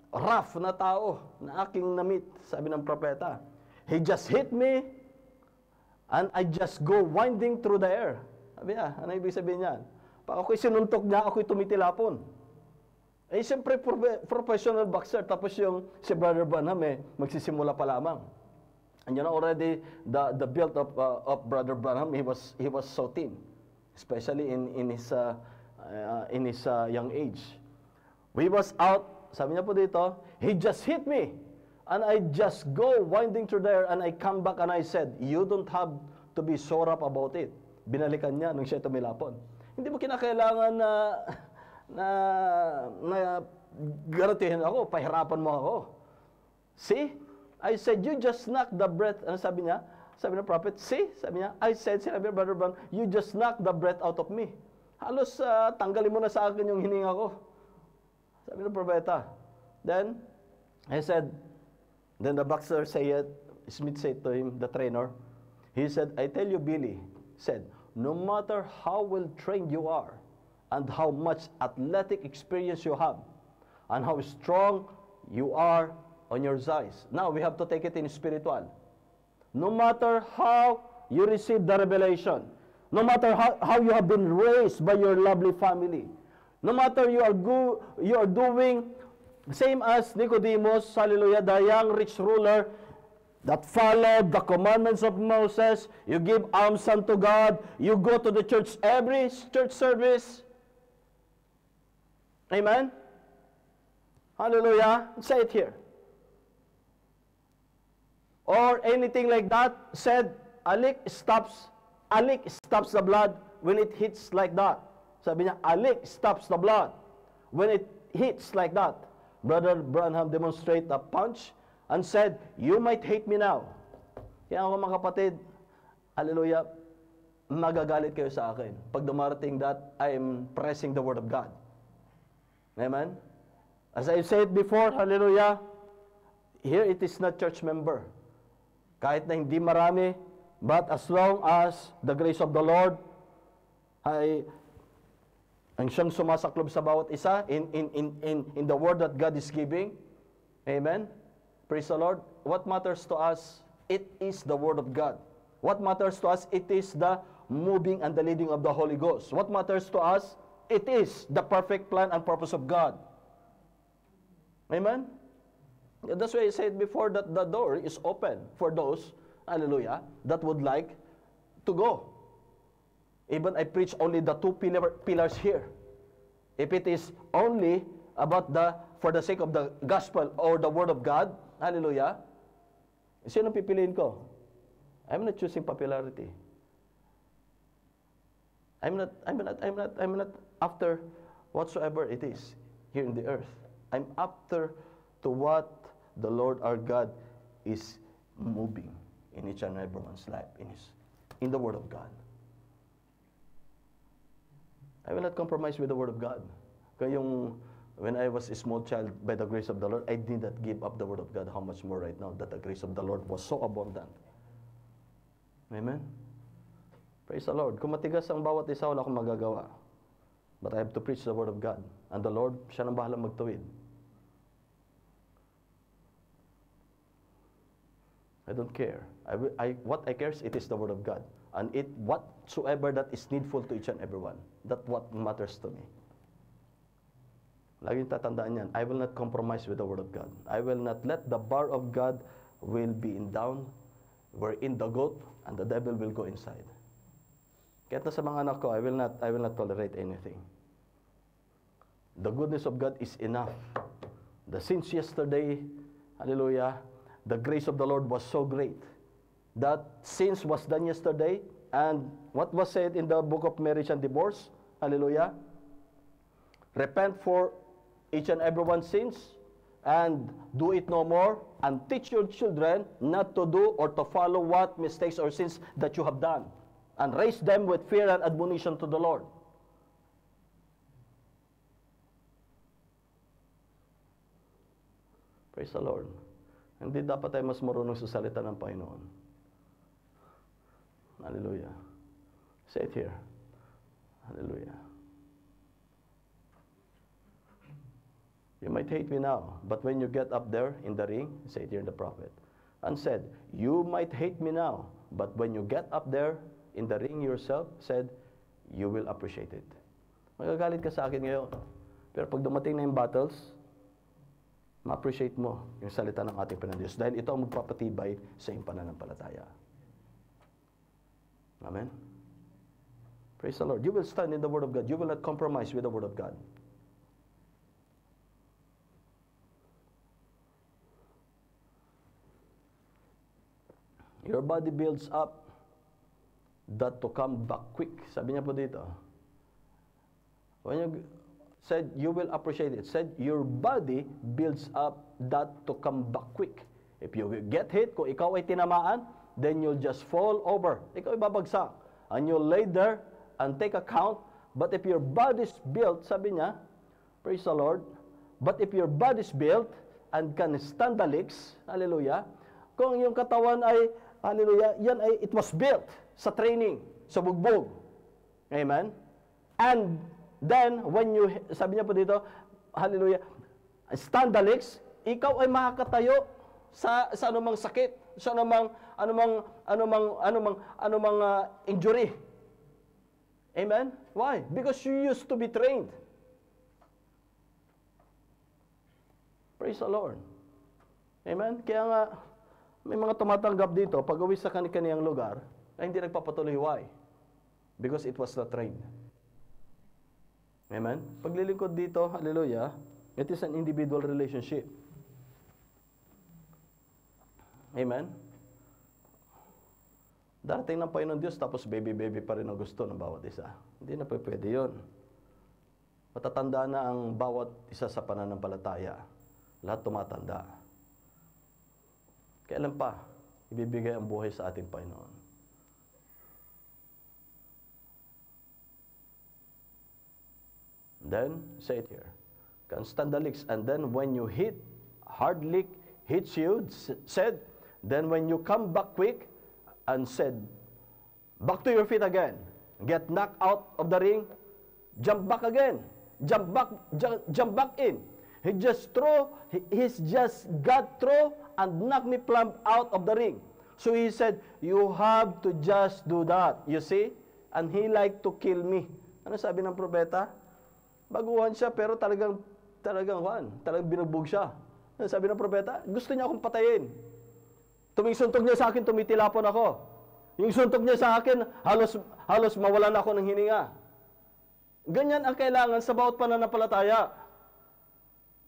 rough na tao na aking na-meet, sabi ng propeta. He just hit me, and I just go winding through the air. Sabi niya, ano ibig sabihin niyan? Pag ako'y sinuntok niya, ako'y tumitilapon. Eh, siyempre, professional boxer, tapos yung si Brother Branham, magsisimula pa lamang. And you know, already, the build of Brother Branham, he was so thin, especially in his young age. We was out, sabi niya po dito, he just hit me, and I just go winding through there, and I come back, and I said, you don't have to be sore up about it. Binalikan niya nung siya tumilapon. Hindi mo kinakailangan na garantihin ako, pahirapan mo ako. See? I said, you just knocked the breath, ano sabi niya? Sabi ng prophet, see? Sabi niya, I said, sinabi ng Brother Branham, you just knocked the breath out of me. Halos tanggalin mo na sa akin yung hininga ko. Sabi ng propeta. Then, I said, then the boxer said, Smith said to him, the trainer, he said, I tell you, Billy, said, no matter how well trained you are, and how much athletic experience you have, and how strong you are on your size. Now, we have to take it in spiritual. No matter how you receive the revelation, no matter how you have been raised by your lovely family, no matter you are doing same as Nicodemus, hallelujah, the young rich ruler that followed the commandments of Moses, you give alms unto God, you go to the church every church service. Amen? Hallelujah. Say it here. Or anything like that, said, a lick stops the blood when it hits like that. Sabi niya, a lick stops the blood when it hits like that. Brother Branham demonstrated a punch and said, you might hate me now. Kaya ako mga kapatid, hallelujah, magagalit kayo sa akin pag dumarating that I am pressing the Word of God. Amen? As I said before, hallelujah, here it is not church member. Kahit na hindi marami, but as long as the grace of the Lord ay ang siyang sumasaklob sa bawat isa in the word that God is giving. Amen? Praise the Lord. What matters to us, it is the Word of God. What matters to us, it is the moving and the leading of the Holy Ghost. What matters to us, it is the perfect plan and purpose of God. Amen? That's why I said before that the door is open for those, hallelujah, that would like to go. Even I preach only the two pillars here. If it is only about for the sake of the gospel or the Word of God, hallelujah, sino pipiliin ko? I'm not choosing popularity. I'm not after whatsoever it is here in the earth. I'm after to what the Lord our God is moving in each and everyone's life, in the Word of God. I will not compromise with the Word of God. Kaya when I was a small child, by the grace of the Lord, I did not give up the Word of God. How much more right now that the grace of the Lord was so abundant. Amen? Praise the Lord. Kung matigas ang bawat isa, wala akong magagawa. But I have to preach the Word of God. And the Lord, siya nang bahala magtuwid. I don't care. What I care is it is the Word of God. And whatsoever that is needful to each and everyone. That's what matters to me. Laging tatandaan yan, I will not compromise with the Word of God. I will not let the bar of God will be down, wherein the goat and the devil will go inside. Kahit na sa mga anak ko, I will not tolerate anything. The goodness of God is enough. The sins yesterday, hallelujah, the grace of the Lord was so great. That sins was done yesterday, and what was said in the book of marriage and divorce, hallelujah, repent for each and everyone's sins, and do it no more, and teach your children not to do or to follow what mistakes or sins that you have done, and raise them with fear and admonition to the Lord. Praise the Lord. Hindi dapat tayo mas marunong sa salita ng Panginoon. Hallelujah. Say it here. Hallelujah. You might hate me now, but when you get up there in the ring, say it here in the prophet, and said, you might hate me now, but when you get up there in the ring yourself, said, you will appreciate it. Magagalit ka sa akin ngayon. Pero pag dumating na yung battles, ma-appreciate mo yung salita ng ating Panginoon. Dahil ito ang magpapatibay sa iyong pananampalataya. Amen? Praise the Lord. You will stand in the Word of God. You will not compromise with the Word of God. Your body builds up that to come back quick. Sabi niya po dito. When you said, you will appreciate it. Said, your body builds up that to come back quick. If you get hit, kung ikaw ay tinamaan, then you'll just fall over. Ikaw ay babagsak. And you'll lay there and take account. But if your body's built, sabi niya, praise the Lord, but if your body's built and can stand the licks, hallelujah, kung yung katawan ay, hallelujah, yan ay, it was built sa training, sa bugbog. Amen? And then, when you, sabi niya po dito, hallelujah, stand the licks, ikaw ay makakatayo sa anumang sakit, sa anumang injury. Amen? Why? Because you used to be trained. Praise the Lord. Amen? Kaya nga, may mga tumatanggap dito, pag uwi sa kani-kaniyang lugar, ay hindi nagpapatuloy. Why? Because it was not trained. Amen? Paglilingkod dito, hallelujah, it is an individual relationship. Amen? Darating ng Panginoon Diyos, tapos baby-baby pa rin ang gusto ng bawat isa. Hindi na pwede yun. Matatanda na ang bawat isa sa pananampalataya. Lahat tumatanda. Kailan pa ibibigay ang buhay sa ating Panginoon? Then, say it here. Can stand the licks. And then when you hit, hard lick hits you, said, then when you come back quick, and said, back to your feet again. Get knocked out of the ring, jump back again. Jump back in. He's just got through and knocked me plumb out of the ring. So he said, you have to just do that. You see? And he like to kill me. Ano sabi ng propeta? Baguhan siya, pero talagang binugbog siya. Ano sabi ng propeta? Gusto niya akong patayin. Tuming suntok niya sa akin, tumitilapon ako. Yung suntok niya sa akin, halos mawalan ako ng hininga. Ganyan ang kailangan sa bawat pananampalataya.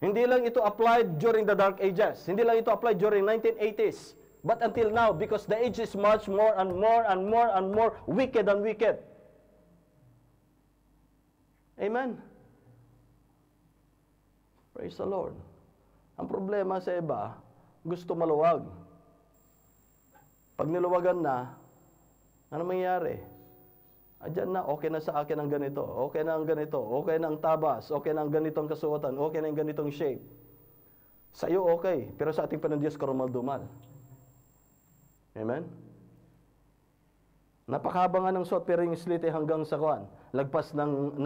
Hindi lang ito applied during the Dark Ages. Hindi lang ito applied during 1980s. But until now, because the age is much more and more and more and more wicked and wicked. Amen? Praise the Lord. Ang problema sa iba, gusto maluwag. Pag niluwagan na, ano mangyayari? Adyan na, okay na sa akin ang ganito, okay na ang ganito, okay na ang tabas, okay na ang ganitong kasuotan, okay na ang ganitong shape. Sa iyo okay, pero sa ating Panginoon Diyos, karumal-dumal. Amen? Napakahaba nga ng suot, pero yung slit ay hanggang sa kuwan, lagpas ng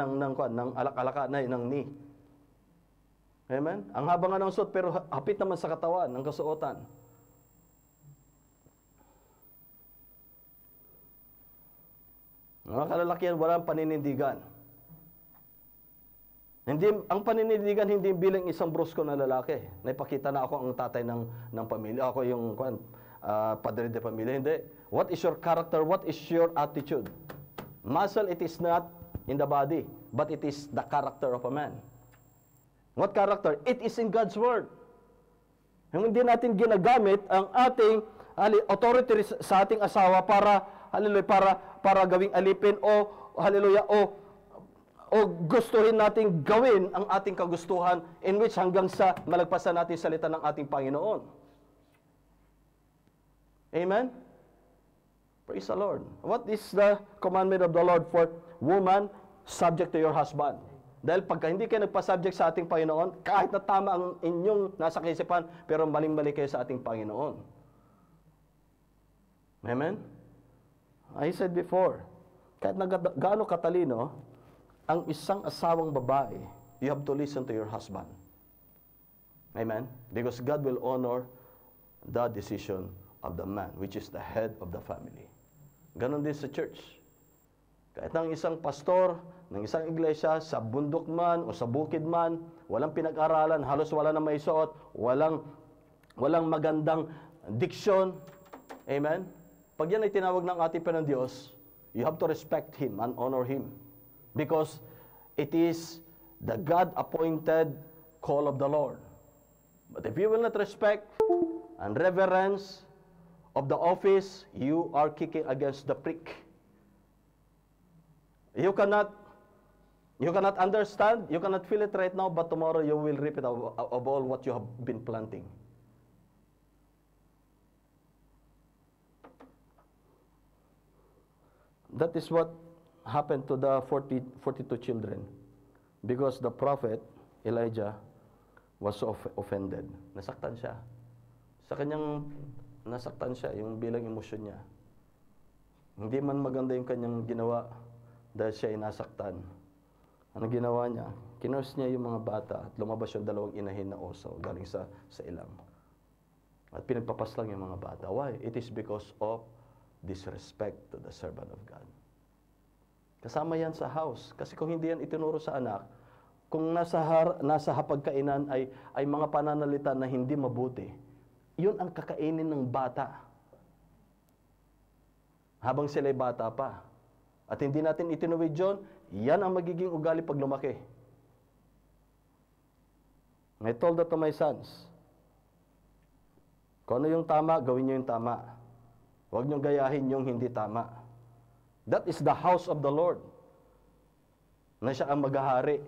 alak-alaka na, ng knee. Amen? Ang haba nga ng suot, pero hapit naman sa katawan, ng kasuotan. Mga kalalakihan, walang paninindigan. Ang paninindigan hindi bilang isang brusko na lalaki. Naipakita na ako ang tatay ng pamilya. Ako yung padre de pamilya. Hindi. What is your character? What is your attitude? Muscle, it is not in the body, but it is the character of a man. What character? It is in God's Word. Hindi natin ginagamit ang ating authority sa ating asawa para gawing alipin o hallelujah o gustuhin nating gawin ang ating kagustuhan in which hanggang sa malagpasan natin salita ng ating Panginoon. Amen? Praise the Lord. What is the commandment of the Lord for woman? Subject to your husband. Dahil pagka hindi kayo nagpa-subject sa ating Panginoon, kahit na tama ang inyong nasa kaisipan, pero maling-mali kayo sa ating Panginoon. Amen? I said before, kahit na gaano katalino, ang isang asawang babae, you have to listen to your husband. Amen? Because God will honor the decision of the man, which is the head of the family. Ganon din sa church. Kahit ng isang pastor, ng isang iglesia, sa bundok man o sa bukid man, walang pinag-aralan, halos wala na may suot, walang magandang diksyon. Amen? Pag yan ay tinawag ng ating Panginoon Diyos, you have to respect Him and honor Him. Because it is the God-appointed call of the Lord. But if you will not respect and reverence of the office, you are kicking against the prick. You cannot understand, you cannot feel it right now, but tomorrow you will reap it of all what you have been planting. That is what happened to the 42 children. Because the prophet, Elijah, was so offended. Nasaktan siya. Sa kanyang nasaktan siya, yung bilang emosyon niya. Hindi man maganda yung kanyang ginawa dahil siya ay nasaktan. Ano ginawa niya? Kinurse niya yung mga bata at lumabas yung dalawang inahin na oso galing sa ilang. At pinagpapaslang yung mga bata. Why? It is because of disrespect to the servant of God. Kasama yan sa house. Kasi kung hindi yan itinuro sa anak, kung nasa hapagkainan ay mga pananalita na hindi mabuti, yun ang kakainin ng bata. Habang sila'y bata pa. At hindi natin itinuwid yun, yan ang magiging ugali pag lumaki. I told that to my sons. Kung ano yung tama, gawin nyo yung tama. Huwag nyo gayahin yung hindi tama. That is the house of the Lord. Na siya ang maghahari.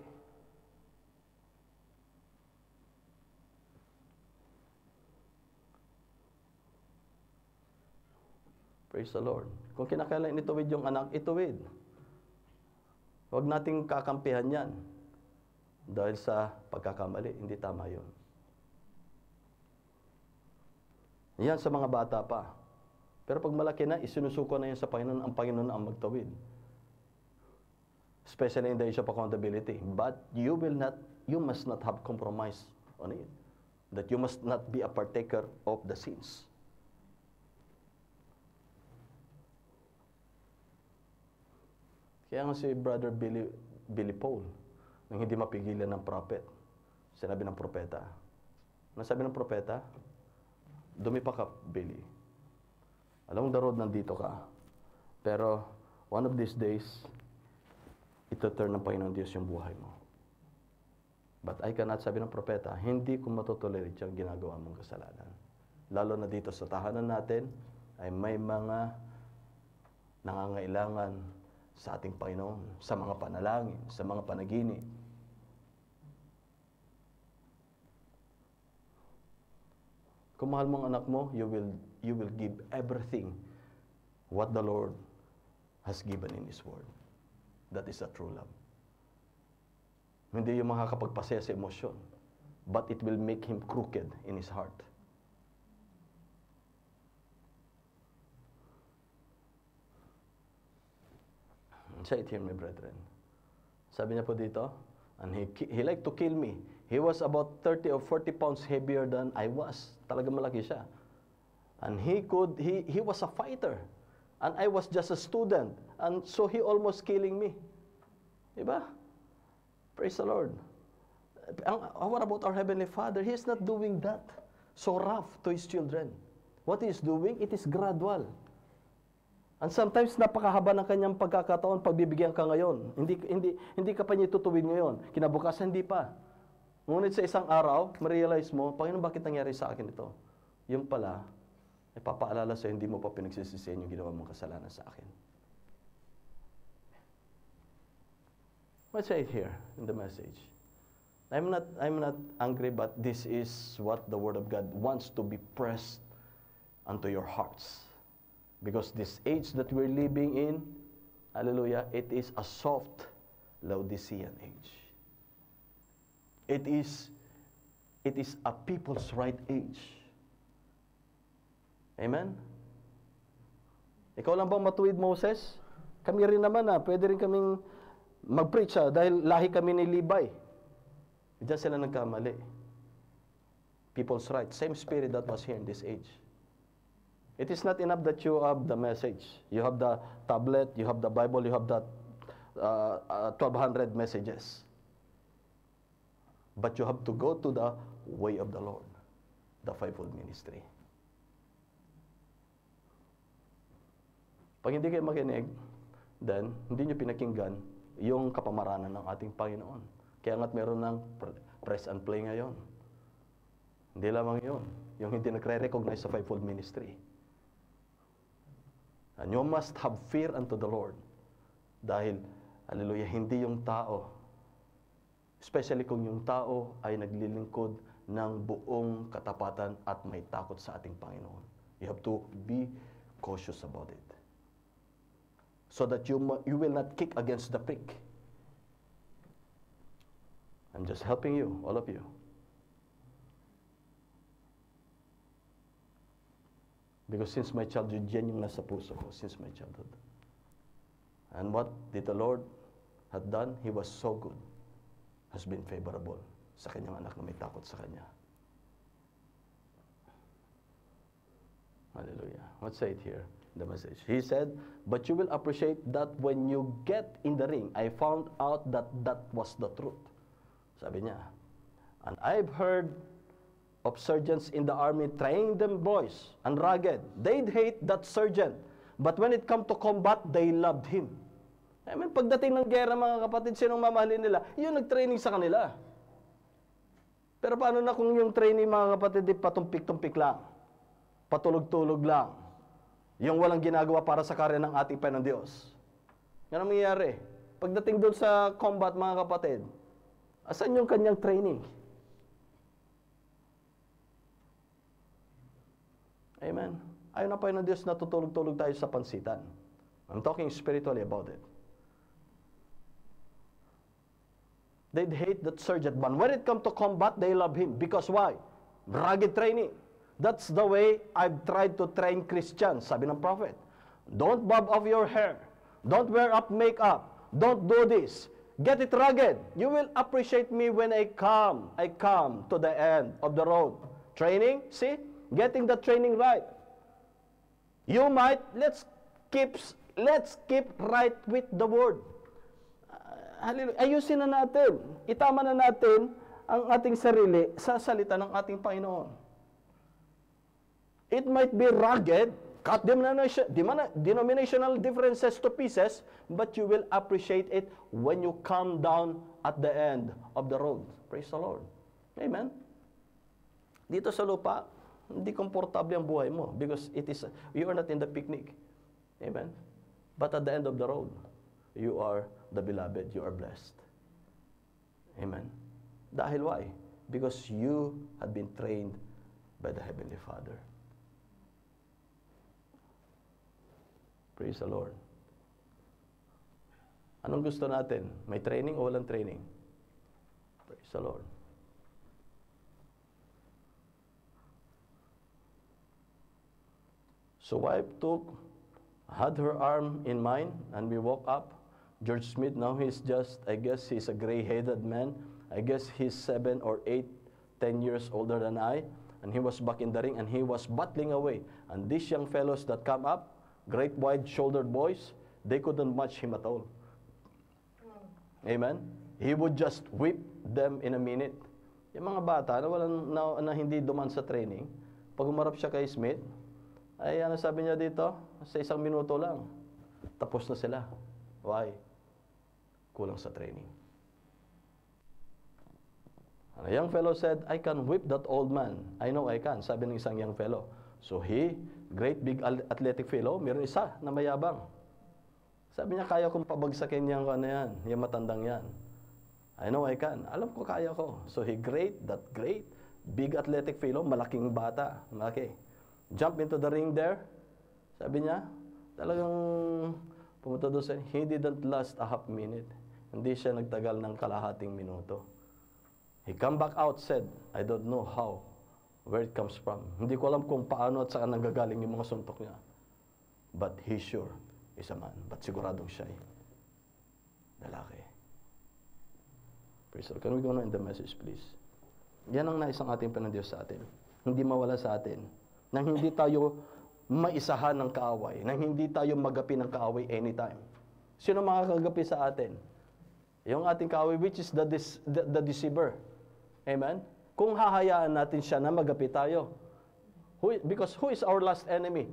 Praise the Lord. Kung kinakailangan ituwid yung anak, ituwid. Huwag nating kakampihan yan. Dahil sa pagkakamali, hindi tama yun. Yan sa mga bata pa. Pero pag malaki na, isinusuko na yan sa Panginoon, ang Panginoon ang magtawid. Especially in the issue of accountability. But you must not have compromise on it. That you must not be a partaker of the sins. Kaya nga si Brother Billy Paul, nang hindi mapigilan ng prophet, sinabi ng propeta, nasabi ng propeta, dumipa ka, Billy. Along the road, nandito ka. Pero, one of these days, ito-turn ng Panginoon Diyos yung buhay mo. But I cannot, sabi ng propeta, hindi ko matutolerate yung ginagawa mong kasalanan. Lalo na dito sa tahanan natin, ay may mga nangangailangan sa ating Panginoon, sa mga panalangin, sa mga panaginip. Kung mahal mong anak mo, you will give everything what the Lord has given in His Word. That is a true love. Hindi yung makakapagpasaya sa emosyon, but it will make him crooked in his heart. Say it here, my brethren. Sabi niya po dito, and he liked to kill me. He was about 30 or 40 pounds heavier than I was. Talaga malaki siya. And he was a fighter. And I was just a student. And so he almost killing me. Diba? Praise the Lord. What about our Heavenly Father? He is not doing that so rough to His children. What He is doing, it is gradual. And sometimes napakahaba ng kanyang pagkakataon, pagbibigyan ka ngayon. Hindi ka pa niya tutuwid ngayon. Kinabukasan, hindi pa. Ngunit sa isang araw, ma-realize mo, Panginoon, bakit nangyari sa akin ito? Yung pala, ay papaalala sa'yo, hindi mo pa pinagsisisihan yung ginawa mong kasalanan sa akin. Let's say it here in the message. I'm not angry, but this is what the Word of God wants to be pressed unto your hearts. Because this age that we're living in, hallelujah, it is a soft Laodicean age. It is a people's right age. Amen? Ikaw lang bang matuwid, Moses? Kami rin naman pwede rin kaming mag-preach dahil lahi kami ni Levi. Diyan sila nagkamali. People's right. Same spirit that was here in this age. It is not enough that you have the message. You have the tablet, you have the Bible, you have the 1,200 messages. But you have to go to the way of the Lord, the fivefold ministry. Pag hindi kayo makinig, then hindi nyo pinakinggan yung kapamaranan ng ating Panginoon. Kaya nga't meron ng press and play ngayon. Hindi lamang yun, yung hindi nagre-recognize sa fivefold ministry. And you must have fear unto the Lord. Dahil, hallelujah, hindi yung tao, especially kung yung tao ay naglilingkod ng buong katapatan at may takot sa ating Panginoon. You have to be cautious about it. So that you will not kick against the prick. I'm just helping you, all of you. Because since my childhood, yan yung nasa puso ko, since my childhood. And what did the Lord had done? He was so good. Has been favorable sa kanyang anak na may takot sa kanya. Hallelujah. Let's say it here, the message. He said, but you will appreciate that when you get in the ring. I found out that that was the truth. Sabi niya. And I've heard of sergeants in the army training them boys and rugged. They'd hate that sergeant. But when it come to combat, they loved him. I mean, pagdating ng gera, mga kapatid, sinong mamahalin nila? Yung nag-training sa kanila. Pero paano na kung yung training, mga kapatid, patumpik-tumpik lang? Patulog-tulog lang? Yung walang ginagawa para sa karya ng ating Panginoon Diyos? Yan ang mangyayari. Pagdating doon sa combat, mga kapatid, asan yung kanyang training? Amen. Ayaw na Panginoon Diyos na tutulog-tulog tayo sa pansitan. I'm talking spiritually about it. They'd hate that sergeant, but when it comes to combat, they love him. Because why? Rugged training. That's the way I've tried to train Christians, sabi ng prophet. Don't bob off your hair. Don't wear up makeup. Don't do this. Get it rugged. You will appreciate me when I come to the end of the road. Training, see? Getting the training right. You might, let's keep right with the word. Hallelujah. Ayusin na natin. Itama na natin ang ating sarili sa salita ng ating Panginoon. It might be rugged, cut denominational differences to pieces, but you will appreciate it when you come down at the end of the road. Praise the Lord. Amen. Dito sa lupa, hindi komportable ang buhay mo because you are not in the picnic. Amen. But at the end of the road, you are the beloved, you are blessed. Amen. Dahil why? Because you have been trained by the Heavenly Father. Praise the Lord. Anong gusto natin? May training o walang training? Praise the Lord. So wife had her arm in mine, and we woke up. George Smith, now he's I guess he's a gray-headed man. I guess he's 7 or 8, 10 years older than I. And he was back in the ring, and he was battling away. And these young fellows that come up, great wide-shouldered boys, they couldn't match him at all. Amen? He would just whip them in a minute. Yung mga bata na hindi duman sa training, pag umarap siya kay Smith, ay ano sabi niya dito? Sa 1 minuto lang, tapos na sila. Why? Kulang sa training. And a young fellow said, I can whip that old man. I know I can, sabi ng isang young fellow. So he, great big athletic fellow, meron isa na mayabang. Sabi niya, kaya kong pabagsakin yung matandang yan. I know I can. Alam ko, kaya ko. So he that great, big athletic fellow, malaking bata, malaki. Jump into the ring there. Sabi niya, talagang pumunta doon sa, he didn't last a half minute. Hindi siya nagtagal ng kalahating minuto. He come back out, said, I don't know how, where it comes from. Hindi ko alam kung paano at saan nanggagaling yung mga suntok niya. But he sure is a man. But siguradong siya ay lalaki. Praise the Lord. Can we go na in the message, please? Yan ang naisang ating Panginoon sa atin. Hindi mawala sa atin. Nang hindi tayo maisahan ng kaaway. Nang hindi tayo magapi ng kaaway anytime. Sino makakagapi sa atin? Yung ating kaaway, which is the deceiver. Amen? Kung hahayaan natin siya na magapi tayo. Because who is our last enemy?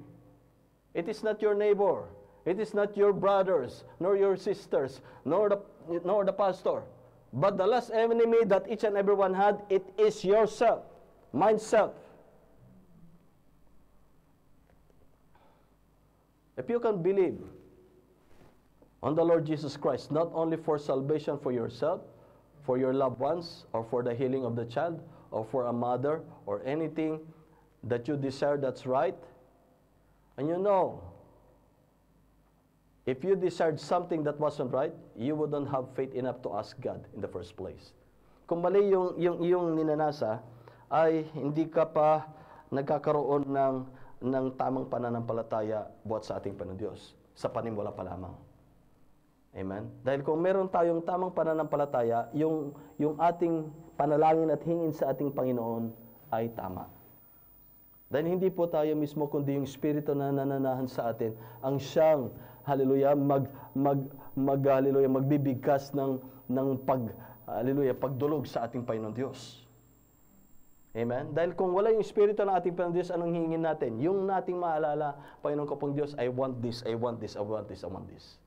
It is not your neighbor. It is not your brothers, nor your sisters, nor the pastor. But the last enemy that each and everyone had, it is yourself, myself. If you can believe on the Lord Jesus Christ, not only for salvation for yourself, for your loved ones, or for the healing of the child, or for a mother, or anything that you desire that's right, and you know, if you desired something that wasn't right, you wouldn't have faith enough to ask God in the first place. Kung mali yung ninanasa, ay hindi ka pa nagkakaroon ng tamang pananampalataya buhat sa ating Panginoon Diyos. Sa panimula pa lamang. Amen? Dahil kung meron tayong tamang pananampalataya, yung ating panalangin at hingin sa ating Panginoon ay tama. Dahil hindi po tayo mismo, kundi yung Espiritu na nananahan sa atin, ang siyang, hallelujah, hallelujah, magbibigkas ng pagdulog sa ating Panginoon Diyos. Amen? Dahil kung wala yung Espiritu ng ating Panginoon Diyos, anong hingin natin? Yung nating maalala, Panginoon ko pong Diyos, I want this, I want this, I want this, I want this.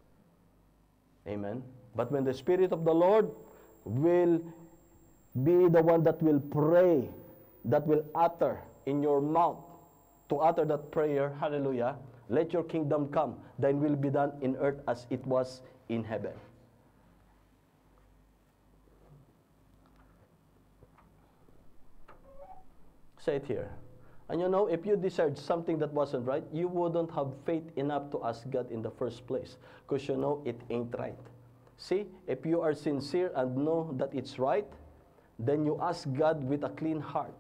Amen? But when the Spirit of the Lord will be the one that will pray, that will utter in your mouth to utter that prayer, hallelujah, let your kingdom come, thine will be done in earth as it was in heaven. Say it here. And you know, if you desired something that wasn't right, you wouldn't have faith enough to ask God in the first place, because you know it ain't right. See, if you are sincere and know that it's right, then you ask God with a clean heart,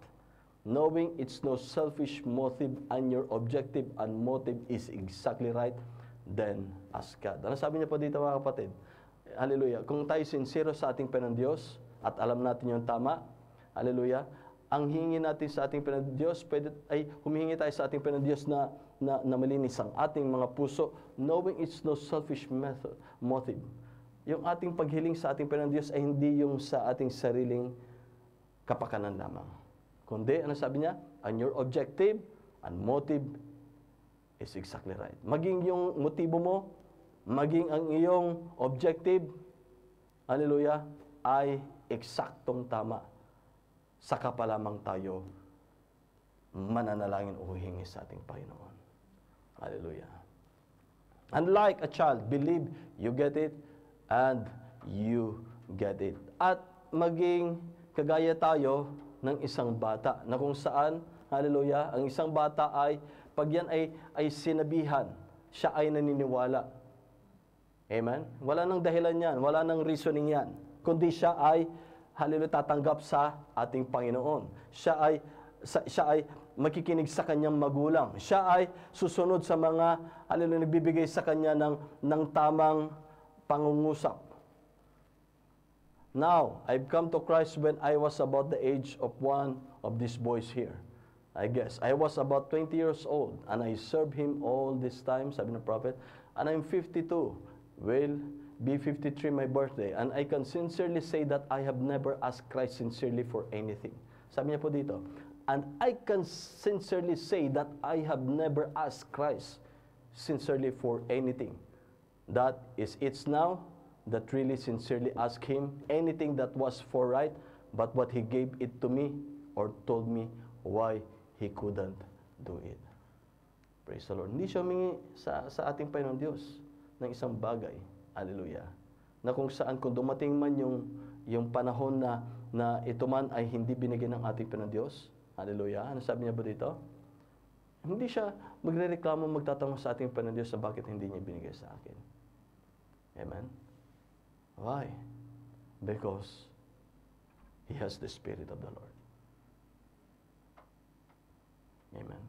knowing it's no selfish motive and your objective and motive is exactly right, then ask God. Ano sabi niya po dito, mga kapatid? Hallelujah. Kung tayo sincero sa ating Panginoon Diyos at alam natin yung tama, hallelujah, ang hingi natin sa ating Panginoon Diyos, humihingi tayo sa ating Panginoon Diyos na malinis ang ating mga puso, knowing it's no selfish motive. Yung ating paghiling sa ating Panginoon Diyos ay hindi yung sa ating sariling kapakanan lamang. Kundi, ano sabi niya? And your objective and motive is exactly right. Maging yung motibo mo, maging ang iyong objective, hallelujah, ay eksaktong tama. Saka pa lamang tayo mananalangin o huhingi sa ating Panginoon. Hallelujah. Unlike a child, believe you get it and you get it. At maging kagaya tayo ng isang bata na kung saan, hallelujah, ang isang bata ay, pag yan ay sinabihan, siya ay naniniwala. Amen? Wala nang dahilan yan, wala nang reasoning yan, kundi siya ay, hallelujah, tatanggap sa ating Panginoon. Siya ay makikinig sa kanyang magulang. Siya ay susunod sa mga, hallelujah, nagbibigay sa kanya ng tamang pangungusap. Now, I've come to Christ when I was about the age of one of these boys here. I guess. I was about 20 years old, and I served Him all this time, sabi ng prophet, and I'm 52. Will be 53 my birthday, and I can sincerely say that I have never asked Christ sincerely for anything. Sabi niya po dito, and I can sincerely say that I have never asked Christ sincerely for anything. That is, it's now that really sincerely ask Him anything that was for right, but what He gave it to me or told me why He couldn't do it. Praise the Lord. Hindi siya humingi sa ating Panginoon Diyos ng isang bagay. Hallelujah. Na kung saan, kung dumating man yung panahon na ito man ay hindi binigyan ng ating Panginoon Diyos. Hallelujah. Ano sabi niya ba dito? Hindi siya magrereklamo, magtatanong sa ating Panginoon Diyos na bakit hindi niya binigay sa akin. Amen? Why? Because he has the Spirit of the Lord. Amen.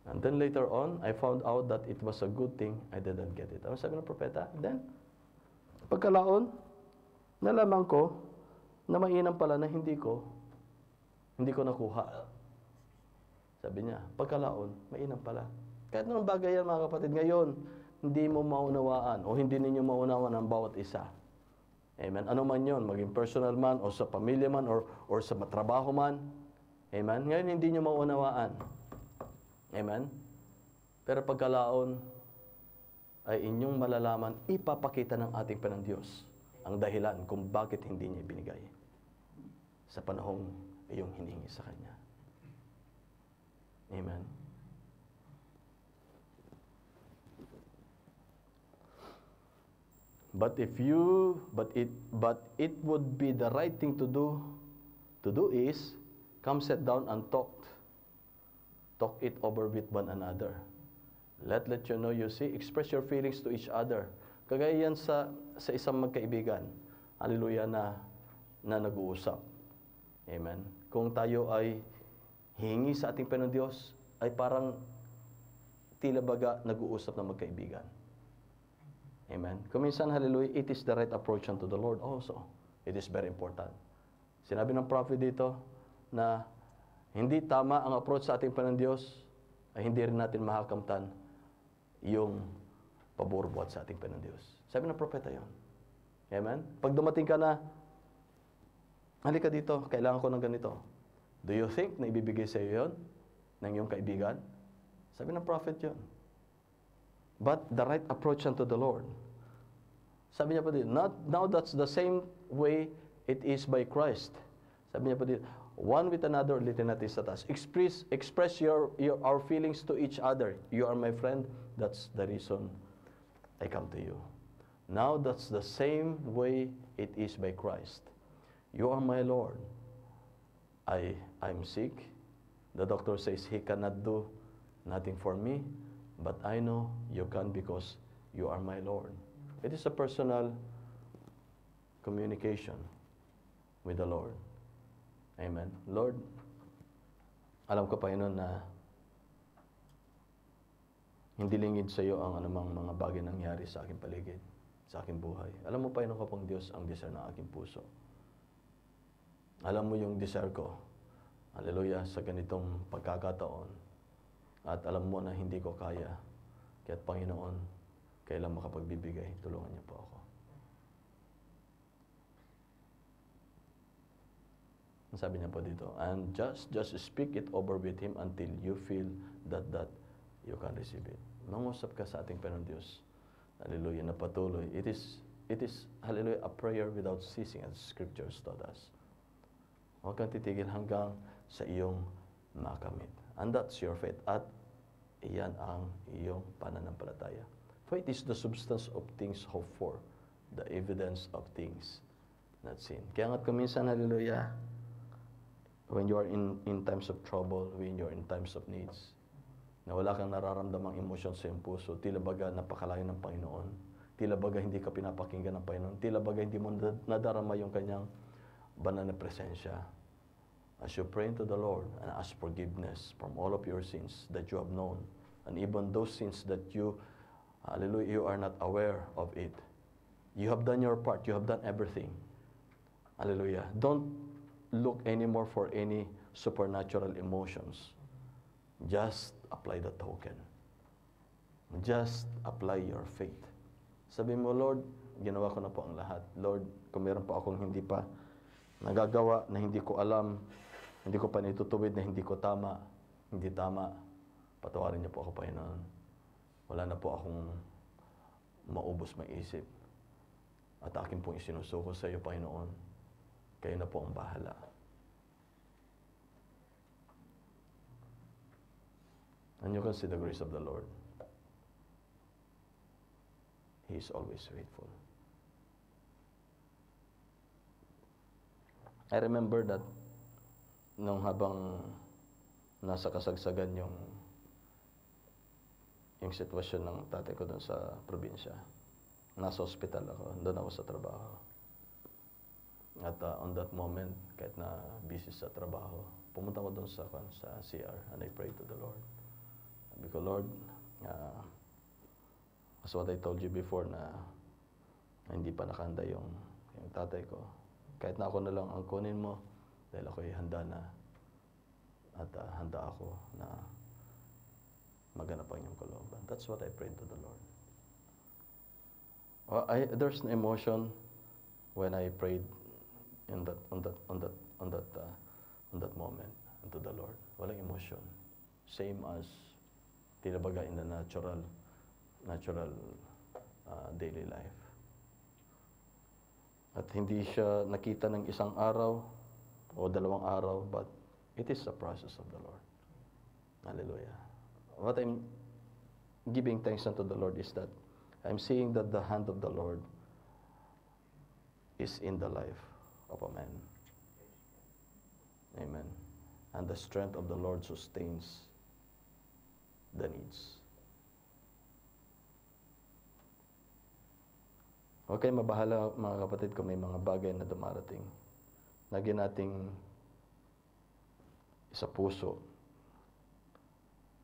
And then later on, I found out that it was a good thing I didn't get it. Ano sabi ng propeta? Then, pagkalaon, nalaman ko na mainam pala na hindi ko nakuha. Sabi niya, pagkalaon, mainam pala. Kahit anong bagay yan mga kapatid, ngayon, hindi mo maunawaan o hindi ninyo maunawaan ang bawat isa. Amen. Ano man yon, maging personal man o sa pamilya man or sa matrabaho man. Amen. Ngayon, hindi nyo maunawaan. Amen. Pero pagkalaon ay inyong malalaman, ipapakita ng ating Panginoon Diyos ang dahilan kung bakit hindi niya ibinigay sa panahong iyong hiningi sa Kanya. Amen. But it would be the right thing to do is come sit down and talk it over with one another. Let you know, you see, express your feelings to each other. Kagaya yan sa isang magkaibigan. Hallelujah, na nag-uusap. Amen. Kung tayo ay hingi sa ating Panginoon Diyos, ay parang tila baga nag-uusap na magkaibigan. Amen. Kung minsan, hallelujah, it is the right approach unto the Lord also. It is very important. Sinabi ng prophet dito na hindi tama ang approach sa ating Panginoon Diyos, ay hindi rin natin mahakamtan yung paborbuat sa ating Panginoon Diyos. Sabi ng propeta yon. Amen. Pag dumating ka na, halika dito, kailangan ko ng ganito. Do you think na ibibigay sa iyo yon ng iyong kaibigan? Sabi ng prophet yon. But the right approach unto the Lord. Sabi niya pa dito, now that's the same way it is by Christ. Sabi niya pa dito, one with another, ulitin natin sa taas. Express our feelings to each other. You are my friend, that's the reason I come to you. Now that's the same way it is by Christ. You are my Lord. I'm sick. The doctor says he cannot do nothing for me. But I know you can because you are my Lord. It is a personal communication with the Lord. Amen. Lord, alam ko, Panginoon, na hindi lingid sa iyo ang anumang mga bagay nangyari sa aking paligid, sa aking buhay. Alam mo, Panginoon, kapang Diyos ang desire ng aking puso. Alam mo yung desire ko. Hallelujah, sa ganitong pagkakataon. At alam mo na hindi ko kaya. Kaya't Panginoon, kailan makapagbibigay, tulungan niyo po ako. Ang sabi niya po dito, and just speak it over with Him until you feel that you can receive it. Mangusap ka sa ating Panginoon Diyos. Hallelujah, na patuloy. It is, hallelujah, a prayer without ceasing as Scriptures taught us. Huwag kang titigil hanggang sa iyong makamit. And that's your faith. At iyan ang iyong pananampalataya. Faith is the substance of things hoped for, the evidence of things not seen. Kaya nga't kuminsan, hallelujah, when you are in times of trouble, when you are in times of needs, na wala kang nararamdamang emosyon sa iyong puso, tila baga napakalayo ng Panginoon, tila baga hindi ka pinapakinggan ng Panginoon, tila baga hindi mo nadarama yung kanyang banal na presensya. As you pray to the Lord and ask forgiveness from all of your sins that you have known, and even those sins that you, hallelujah, you are not aware of it. You have done your part. You have done everything. Hallelujah. Don't look anymore for any supernatural emotions. Just apply the token. Just apply your faith. Sabi mo, Lord, ginawa ko na po ang lahat. Lord, kung meron pa akong hindi pa nagagawa, na hindi ko alam, hindi ko pa nitutuwid, na hindi tama, patawarin niyo po ako, Panginoon. Wala na po akong maubos maisip. At akin pong isinusuko sa iyo, Panginoon. Kayo na po ang bahala. And you can see the grace of the Lord. He is always faithful. I remember that nung habang nasa kasagsagan yung sitwasyon ng tatay ko doon sa probinsya. nasa hospital ako, doon ako sa trabaho. At on that moment, kahit na busy sa trabaho, pumunta ko doon sa CR and I pray to the Lord. Sabi ko, Lord, as what I told you before na hindi pa nakahanda yung tatay ko. Kahit na ako na lang ang kunin mo, dahil ako'y handa na at handa ako na maganap ang iyong kalooban. That's what I prayed to the Lord. Well, there's an emotion when I prayed on that moment to the Lord. Walang emotion. Same as tinabaga in the natural daily life. At hindi siya nakita ng isang araw o dalawang araw, but it is a process of the Lord. Hallelujah. What I'm giving thanks unto the Lord is that I'm seeing that the hand of the Lord is in the life of a man. Amen. And the strength of the Lord sustains the needs. Okay, mabahala mga kapatid kung may mga bagay na dumarating. Lagi nating sa puso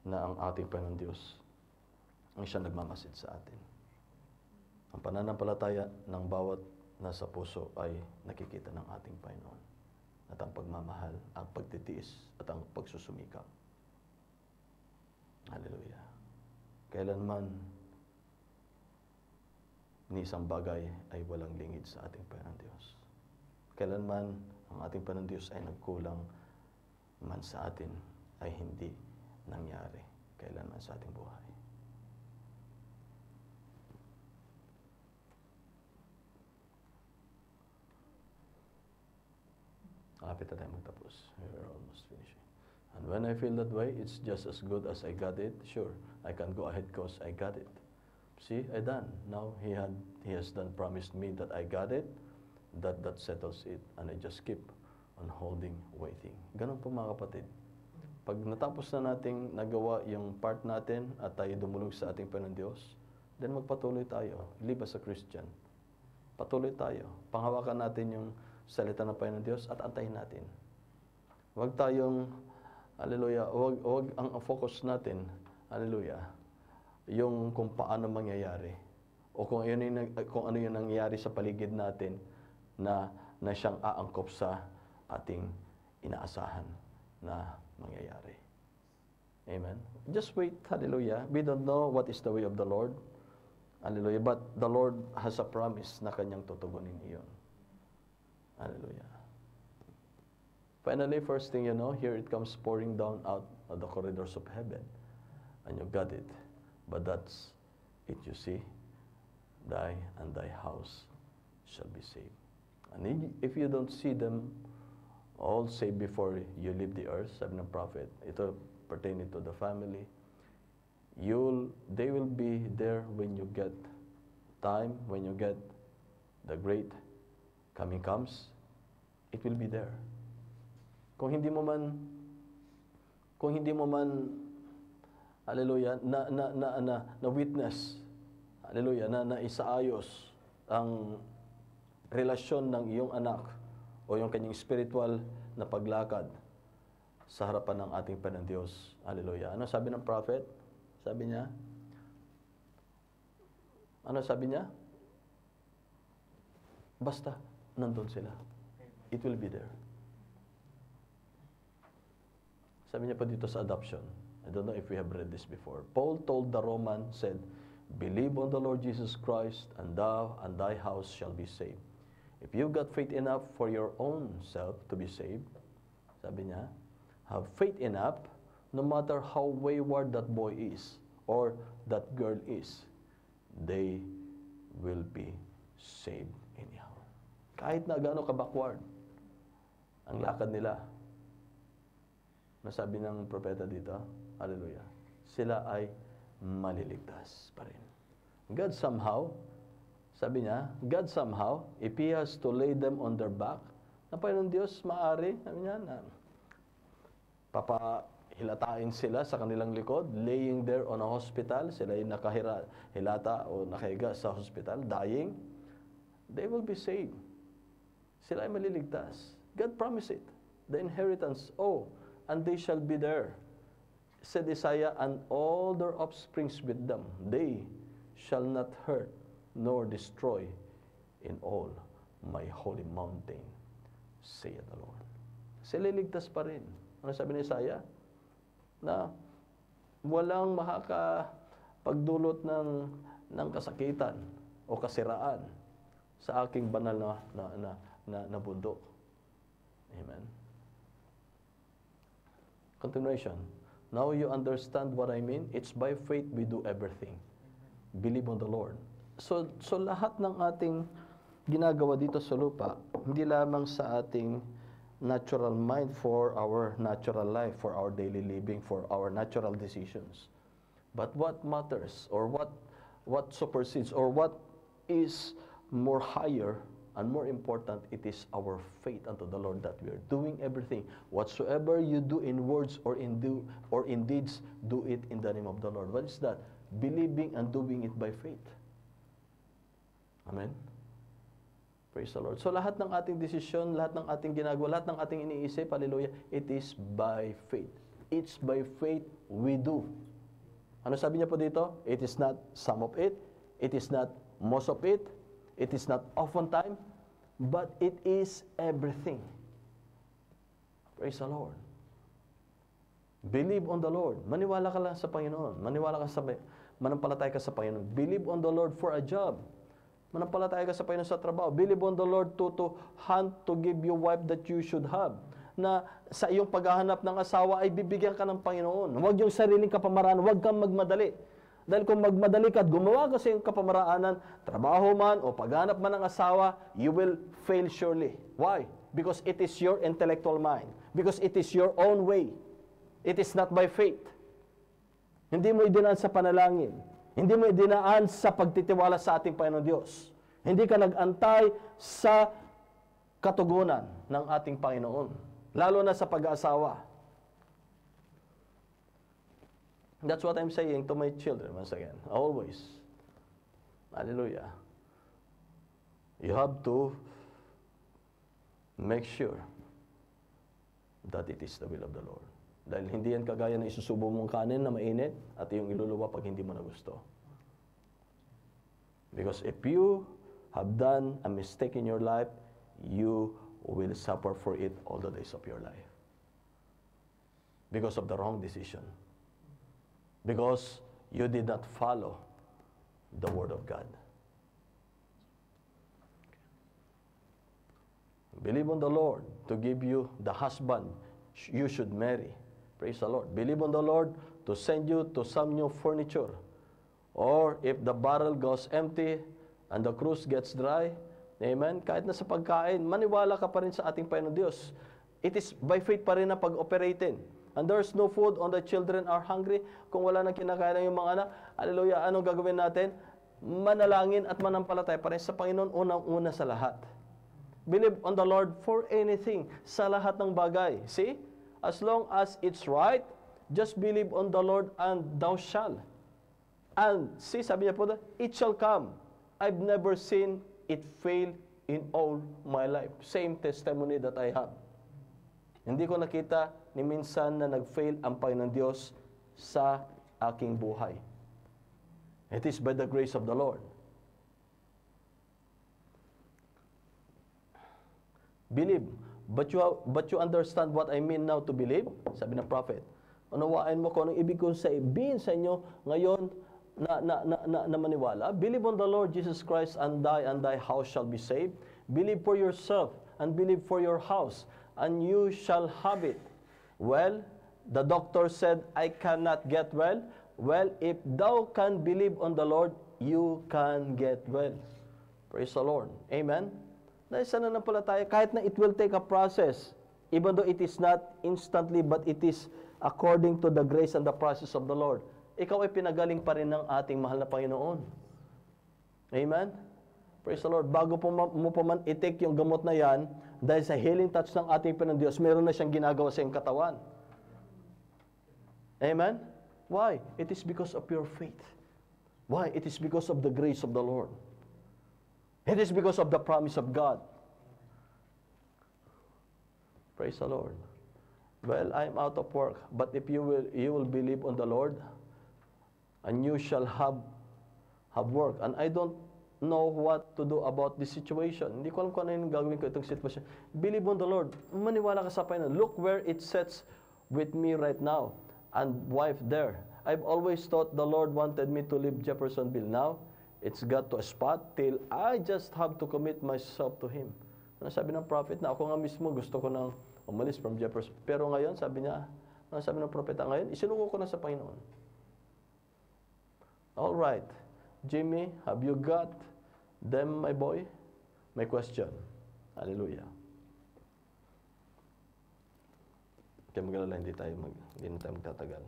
na ang ating Panginoon Diyos ang siya nagmamasid sa atin. Ang pananampalataya ng bawat nasa puso ay nakikita ng ating Panginoon. At ang pagmamahal, ang pagtitiis, at ang pagsusumikap. Hallelujah. Kailanman ni isang bagay ay walang lingid sa ating Panginoon Diyos. Kailanman ang ating Panginoon Diyos ay nagkulang man sa atin ay hindi nangyari kailanman sa ating buhay. Kapit na tayo magtapos. We're almost finishing. And when I feel that way, it's just as good as I got it. Sure, I can go ahead because I got it. See, I done. Now he has done promised me that I got it. That settles it. And I just keep on holding, waiting. Ganun po mga kapatid. Pag natapos na nating nagawa yung part natin at tayo dumulog sa ating Panginoon Diyos, then magpatuloy tayo. Live as a Christian. Patuloy tayo. Panghawakan natin yung salita ng Panginoon Diyos at antayin natin. Huwag tayong, hallelujah, huwag ang focus natin, hallelujah, yung kung paano mangyayari o kung ano yung nangyayari sa paligid natin na siyang aangkop sa ating inaasahan na mangyayari. Amen? Just wait, hallelujah. We don't know what is the way of the Lord. Hallelujah. But the Lord has a promise na kanyang tutugunin iyon. Hallelujah. Finally, first thing you know, here it comes pouring down out of the corridors of heaven. And you got it. But that's it, you see. Thy and thy house shall be saved. And if you don't see them all saved before you leave the earth, sabi ng prophet, ito pertaining to the family, they will be there when you get time, when you get the great coming comes, it will be there. Kung hindi mo man, hallelujah, na witness, hallelujah, na isaayos ang relasyon ng iyong anak o yung kanyang spiritual na paglakad sa harapan ng ating Panginoon Diyos. Hallelujah. Ano sabi ng prophet? Sabi niya, ano sabi niya? Basta nandun sila. It will be there. Sabi niya pa dito sa adoption. I don't know if we have read this before. Paul told the Roman, said, believe on the Lord Jesus Christ, and thou and thy house shall be saved. If you've got faith enough for your own self to be saved, sabi niya, have faith enough, no matter how wayward that boy is, or that girl is, they will be saved anyhow. Kahit na gaano ka-backward ang lakad nila. Nasabi ng propeta dito, hallelujah, sila ay maliligtas pa rin. God somehow, sabi niya, God somehow, if He has to lay them on their back, na Panginoon Diyos, maaari, sabi niya, na hilatain sila sa kanilang likod, laying there on a hospital, sila ay nakahilata o nakahiga sa hospital, dying, they will be saved. Sila ay maliligtas. God promised it. The inheritance, and they shall be there. Said Isaiah, and all their offsprings with them, they shall not hurt nor destroy in all my holy mountain, saith the Lord. Sila ligtas pa rin. Ano sabi ni Isaiah? Na walang makakapagdulot ng kasakitan o kasiraan sa aking banal na bundok. Amen. Continuation. Now you understand what I mean? It's by faith we do everything. Believe on the Lord. So lahat ng ating ginagawa dito sa lupa, hindi lamang sa ating natural mind for our natural life, for our daily living, for our natural decisions. But what matters, or what supersedes, or what is more higher and more important, it is our faith unto the Lord, that we are doing everything. Whatsoever you do in words or in deeds, do it in the name of the Lord. What is that? Believing and doing it by faith. Amen? Praise the Lord. So lahat ng ating desisyon, lahat ng ating ginagawa, lahat ng ating iniisip, hallelujah, it is by faith. It's by faith we do. Ano sabi niya po dito? It is not some of it. It is not most of it. It is not oftentimes, but it is everything. Praise the Lord. Believe on the Lord. Maniwala ka lang sa Panginoon. Manampalataya ka sa Panginoon. Believe on the Lord for a job. Manampalataya ka sa Panginoon sa trabaho. Believe on the Lord to hunt, to give you wife that you should have. Na sa iyong paghahanap ng asawa ay bibigyan ka ng Panginoon. Huwag yung sariling kapamaraan. Huwag kang magmadali. Dahil kung magmadali ka at gumawa ka sa iyong kapamaraanan, trabaho man o paghanap man ng asawa, you will fail surely. Why? Because it is your intellectual mind. Because it is your own way. It is not by faith. Hindi mo idinaan sa panalangin. Hindi mo idinaan sa pagtitiwala sa ating Panginoon Diyos. Hindi ka nag-antay sa katugunan ng ating Panginoon. Lalo na sa pag-aasawa. That's what I'm saying to my children once again. Always. Hallelujah. You have to make sure that it is the will of the Lord. Dahil hindi yan kagaya na isusubo mong kanin na mainit at iyong iluluwa pag hindi mo na gusto. Because if you have done a mistake in your life, you will suffer for it all the days of your life. Because of the wrong decision. Because you did not follow the Word of God. Believe on the Lord to give you the husband you should marry. Praise the Lord. Believe on the Lord to send you to some new furniture. Or if the barrel goes empty and the cruise gets dry, amen, kahit na sa pagkain, maniwala ka pa rin sa ating Panginoon Diyos. It is by faith pa rin na pag-operating. And there's no food on the children are hungry. Kung wala nang kinakain yung mga anak, hallelujah, anong gagawin natin? Manalangin at manampalataya pa rin sa Panginoon, unang-una sa lahat. Believe on the Lord for anything, sa lahat ng bagay. See? As long as it's right, just believe on the Lord and thou shalt. And see, sabi niya po, it shall come. I've never seen it fail in all my life. Same testimony that I have. Hindi ko nakita ni minsan na nag-fail ang Panginoon Diyos sa aking buhay. It is by the grace of the Lord. Believe. But you understand what I mean now to believe? Sabi ng prophet. Unawain mo kung anong ibig kong sabihin sa inyo ngayon na maniwala. Believe on the Lord Jesus Christ and thy house shall be saved. Believe for yourself and believe for your house, and you shall have it. Well, the doctor said, I cannot get well. Well, if thou can believe on the Lord, you can get well. Praise the Lord. Amen. Dahil sa nananampalataya, kahit na it will take a process, even though it is not instantly, but it is according to the grace and the process of the Lord. Ikaw ay pinagaling pa rin ng ating mahal na Panginoon. Amen? Praise the Lord. Bago mo pa man i-take yung gamot na yan, dahil sa healing touch ng ating Panginoon Diyos, meron na siyang ginagawa sa iyong katawan. Amen? Why? It is because of your faith. Why? It is because of the grace of the Lord. It is because of the promise of God. Praise the Lord. Well, I'm out of work, but if you will believe on the Lord, and you shall have work. And I don't know what to do about this situation. Hindi ko alam kung ano yung gagawin ko itong sitwasyon. Believe on the Lord. Maniwala ka sa Panginoon. Look where it sets with me right now. And wife there. I've always thought the Lord wanted me to leave Jeffersonville. Now, it's got to a spot till I just have to commit myself to Him. Ano sabi ng prophet na ako nga mismo gusto ko nang umalis from Jefferson. Pero ngayon, sabi niya, ano sabi ng propeta ngayon, isinuko ko na sa Panginoon. All right. Jimmy, have you got them, my boy? My question. Hallelujah. Kaya magalala, hindi na tayo magtatagal.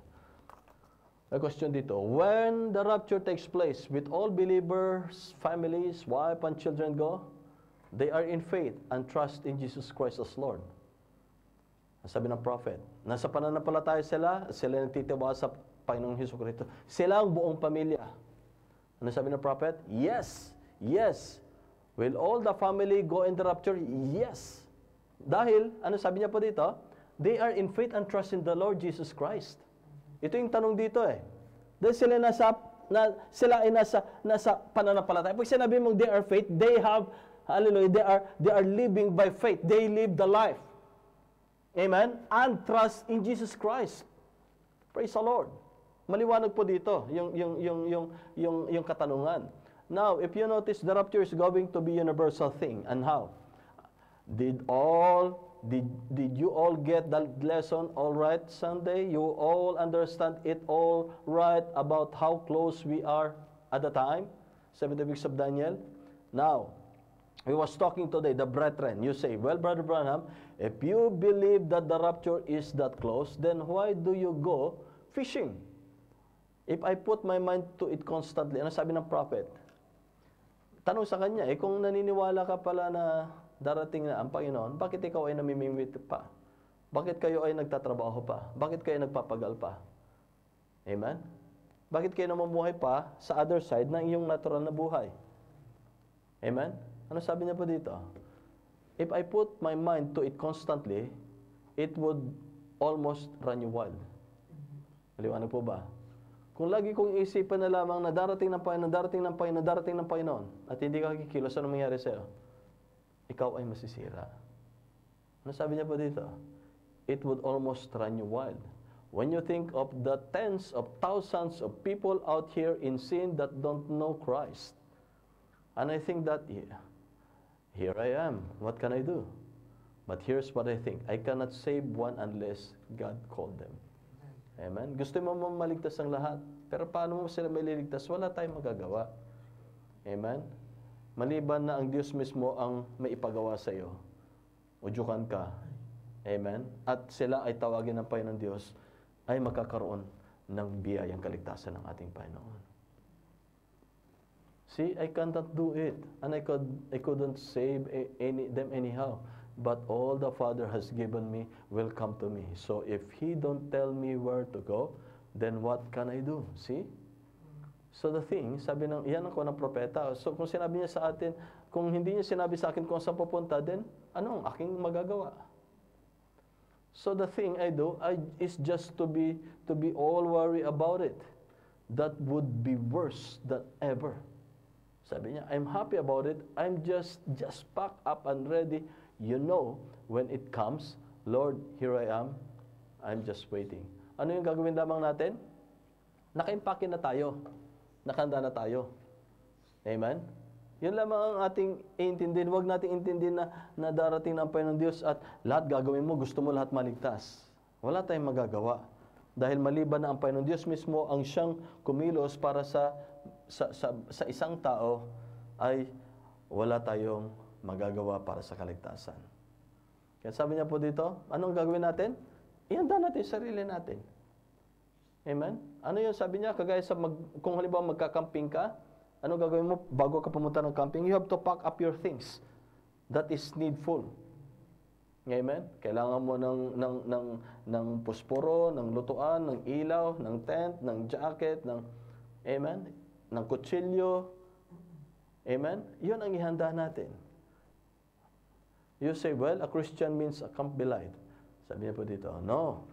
My question dito, when the rapture takes place, with all believers, families, wife, and children go, they are in faith and trust in Jesus Christ as Lord. Sabi ng prophet, nasa pananampalataya sila nagtitiwala sa Panginoong Jesucristo. Sila ang buong pamilya. Ano sabi ng prophet? Yes, yes. Will all the family go in the rapture? Yes. Dahil, ano sabi niya po dito? They are in faith and trust in the Lord Jesus Christ. Ito yung tanong dito eh. Dahil sila ay nasa pananampalataya. Pag sinabi mong they are faith, they have, hallelujah, they are living by faith. They live the life. Amen? And trust in Jesus Christ. Praise the Lord. Maliwanag po dito yung katanungan. Now, if you notice, the rapture is going to be universal thing. And how? Did you all get that lesson all right Sunday? You all understand it all right about how close we are at the time? 70 weeks of Daniel. Now, we was talking today, the brethren. You say, well, Brother Branham, if you believe that the rapture is that close, then why do you go fishing? If I put my mind to it constantly, ano sabi ng prophet? Tanong sa kanya, kung naniniwala ka pala na darating na ang Panginoon, bakit ikaw ay namimingwit pa? Bakit kayo ay nagtatrabaho pa? Bakit kayo nagpapagal pa? Amen? Bakit kayo namumuhay pa sa other side ng iyong natural na buhay? Amen? Ano sabi niya po dito? If I put my mind to it constantly, it would almost run you wild. Maliwanag po ba? Kung lagi kong isipan na lamang na darating ng Panginoon, darating ng Panginoon, darating ng Panginoon, at hindi ka kikilos, ano mangyari sa'yo? Ikaw ay masisira. Ano sabi niya po dito? It would almost run you wild. When you think of the tens of thousands of people out here in sin that don't know Christ, and I think that, here I am. What can I do? But here's what I think. I cannot save one unless God called them. Amen? Gusto mo maligtas ang lahat. Pero paano mo sila maliligtas? Wala tayong magagawa. Amen? Maliban na ang Diyos mismo ang may ipagawa sa iyo. Udyukan ka. Amen? At sila ay tawagin ng Panginoon Diyos, ay magkakaroon ng biyayang kaligtasan ng ating Panginoon. See, I cannot do it. And I couldn't save them anyhow. But all the Father has given me will come to me. So if He don't tell me where to go, then what can I do? See? So the thing, sabi yan ako ng propeta. So kung sinabi niya sa atin, kung hindi niya sinabi sa akin kung saan pupunta, then ano ang aking magagawa? So the thing I do is just to be all worry about it. That would be worse than ever. Sabi niya, I'm happy about it. I'm just pack up and ready. You know, when it comes, Lord, here I am. I'm just waiting. Ano yung gagawin lamang natin? Nakaimpake na tayo. Nakanda na tayo. Amen? Yun lamang ang ating iintindihin. Huwag nating intindihin na darating ng Panginoon Diyos at lahat gagawin mo, gusto mo lahat maligtas. Wala tayong magagawa. Dahil maliban na ang Panginoon Diyos mismo ang siyang kumilos para sa isang tao, ay wala tayong magagawa para sa kaligtasan. Kaya sabi niya po dito, anong gagawin natin? Ihanda natin yung sarili natin. Amen? Ano yung sabi niya? Kagaya kung halimbawa magkakamping ka, anong gagawin mo bago ka pumunta ng camping? You have to pack up your things. That is needful. Amen? Kailangan mo ng pusporo, ng lutuan, ng ilaw, ng tent, ng jacket, amen? Ng kutsilyo. Amen? Yun ang ihanda natin. You say, well, a Christian means a Camp Belite. Sabi niya po dito, no,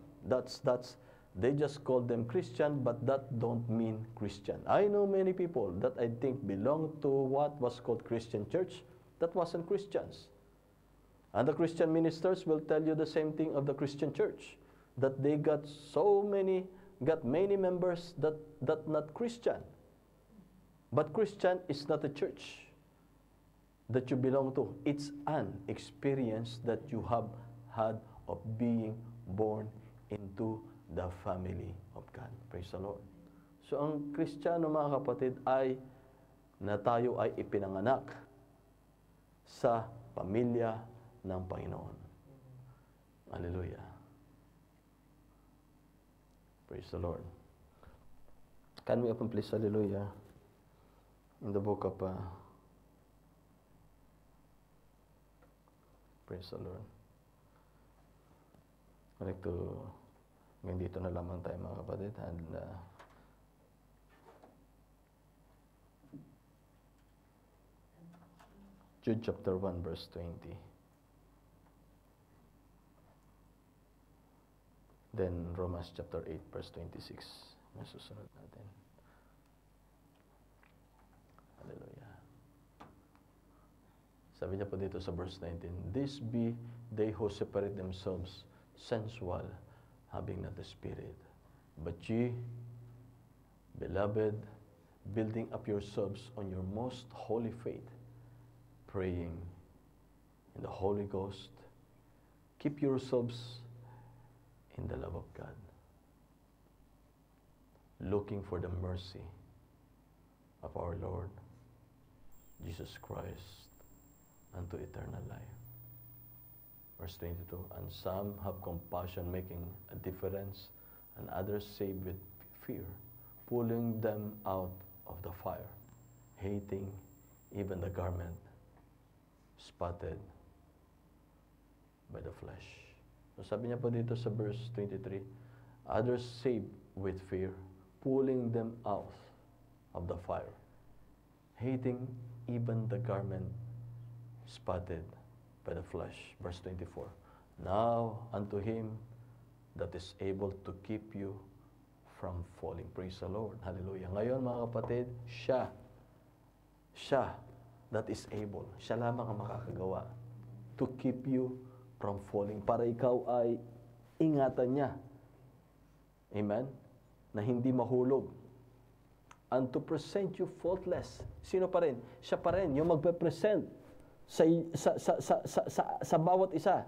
they just call them Christian, but that don't mean Christian. I know many people that I think belong to what was called Christian church that wasn't Christians. And the Christian ministers will tell you the same thing of the Christian church, that they got many members that not Christian. But Christian is not a church that you belong to. It's an experience that you have had of being born into the family of God. Praise the Lord. So ang Kristiyano, mga kapatid, ay na tayo ay ipinanganak sa pamilya ng Panginoon. Hallelujah. Praise the Lord. Can we open please, hallelujah, in the book of praise the Lord. I'd like to, ngayon dito na lamang tayo mga kapatid, and Jude chapter 1 verse 20. Then Romans chapter 8 verse 26. Masusunod natin. Hallelujah. Sabi niya po dito sa verse 19, "This be they who separate themselves sensual, having not the Spirit. But ye, beloved, building up yourselves on your most holy faith, praying in the Holy Ghost, keep yourselves in the love of God, looking for the mercy of our Lord Jesus Christ unto eternal life." Verse 22, "And some have compassion, making a difference, and others save with fear, pulling them out of the fire, hating even the garment spotted by the flesh." So sabi niya po dito sa verse 23, others save with fear, pulling them out of the fire, hating even the garment spotted by the flesh. Verse 24, "Now unto him that is able to keep you from falling." Praise the Lord. Hallelujah. Ngayon mga kapatid, siya that is able, siya lamang ang makakagawa to keep you from falling, para ikaw ay ingatan niya. Amen? Na hindi mahulog. And to present you faultless. Sino pa rin? Siya pa rin yung magpe-present sa bawat isa.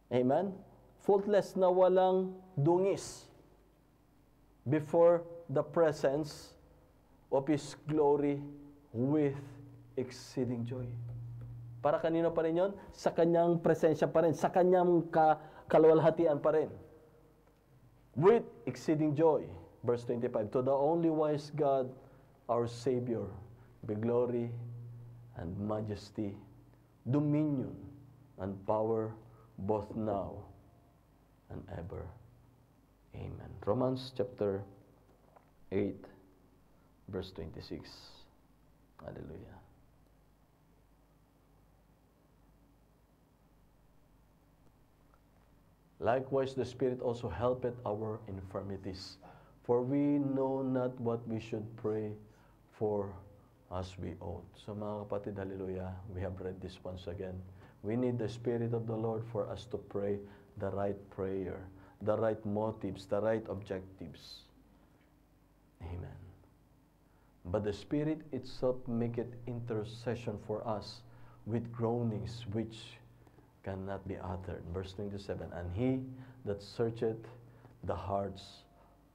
Amen? Faultless na walang dungis before the presence of His glory with exceeding joy. Para kanino pa rin yun? Sa kanyang presensya pa rin, sa kanyang kaluwalhatian pa rin. With exceeding joy. Verse 25, "To the only wise God, our Savior, be glory and majesty, dominion and power, both now and ever. Amen." Romans chapter 8, verse 26. Hallelujah. "Likewise, the Spirit also helpeth our infirmities, for we know not what we should pray for as we ought." So mga kapatid, hallelujah, we have read this once again. We need the Spirit of the Lord for us to pray the right prayer, the right motives, the right objectives. Amen. But the Spirit itself maketh intercession for us with groanings which cannot be uttered. Verse 27, "And he that searcheth the hearts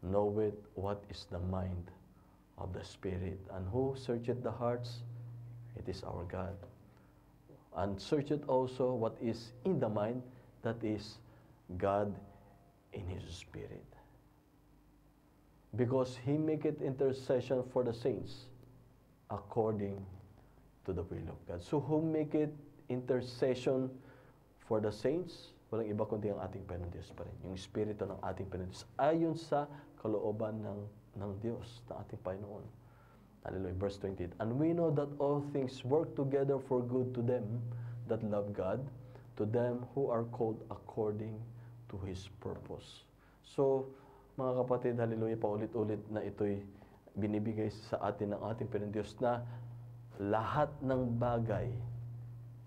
knoweth what is the mind of the Spirit." And who searcheth the hearts? It is our God. "And searcheth also what is in the mind," that is God in His Spirit. Because He maketh intercession for the saints according to the will of God. So who maketh intercession For the saints, walang iba kundi ang ating Panginoon Diyos pa rin. Yung Espiritu ng ating Panginoon Diyos ayon sa kalooban ng Diyos, ng ating Panginoon. Hallelujah. Verse 28. And we know that all things work together for good to them that love God, to them who are called according to His purpose. So, mga kapatid, hallelujah, paulit-ulit na ito'y binibigay sa atin ng ating Panginoon Diyos na lahat ng bagay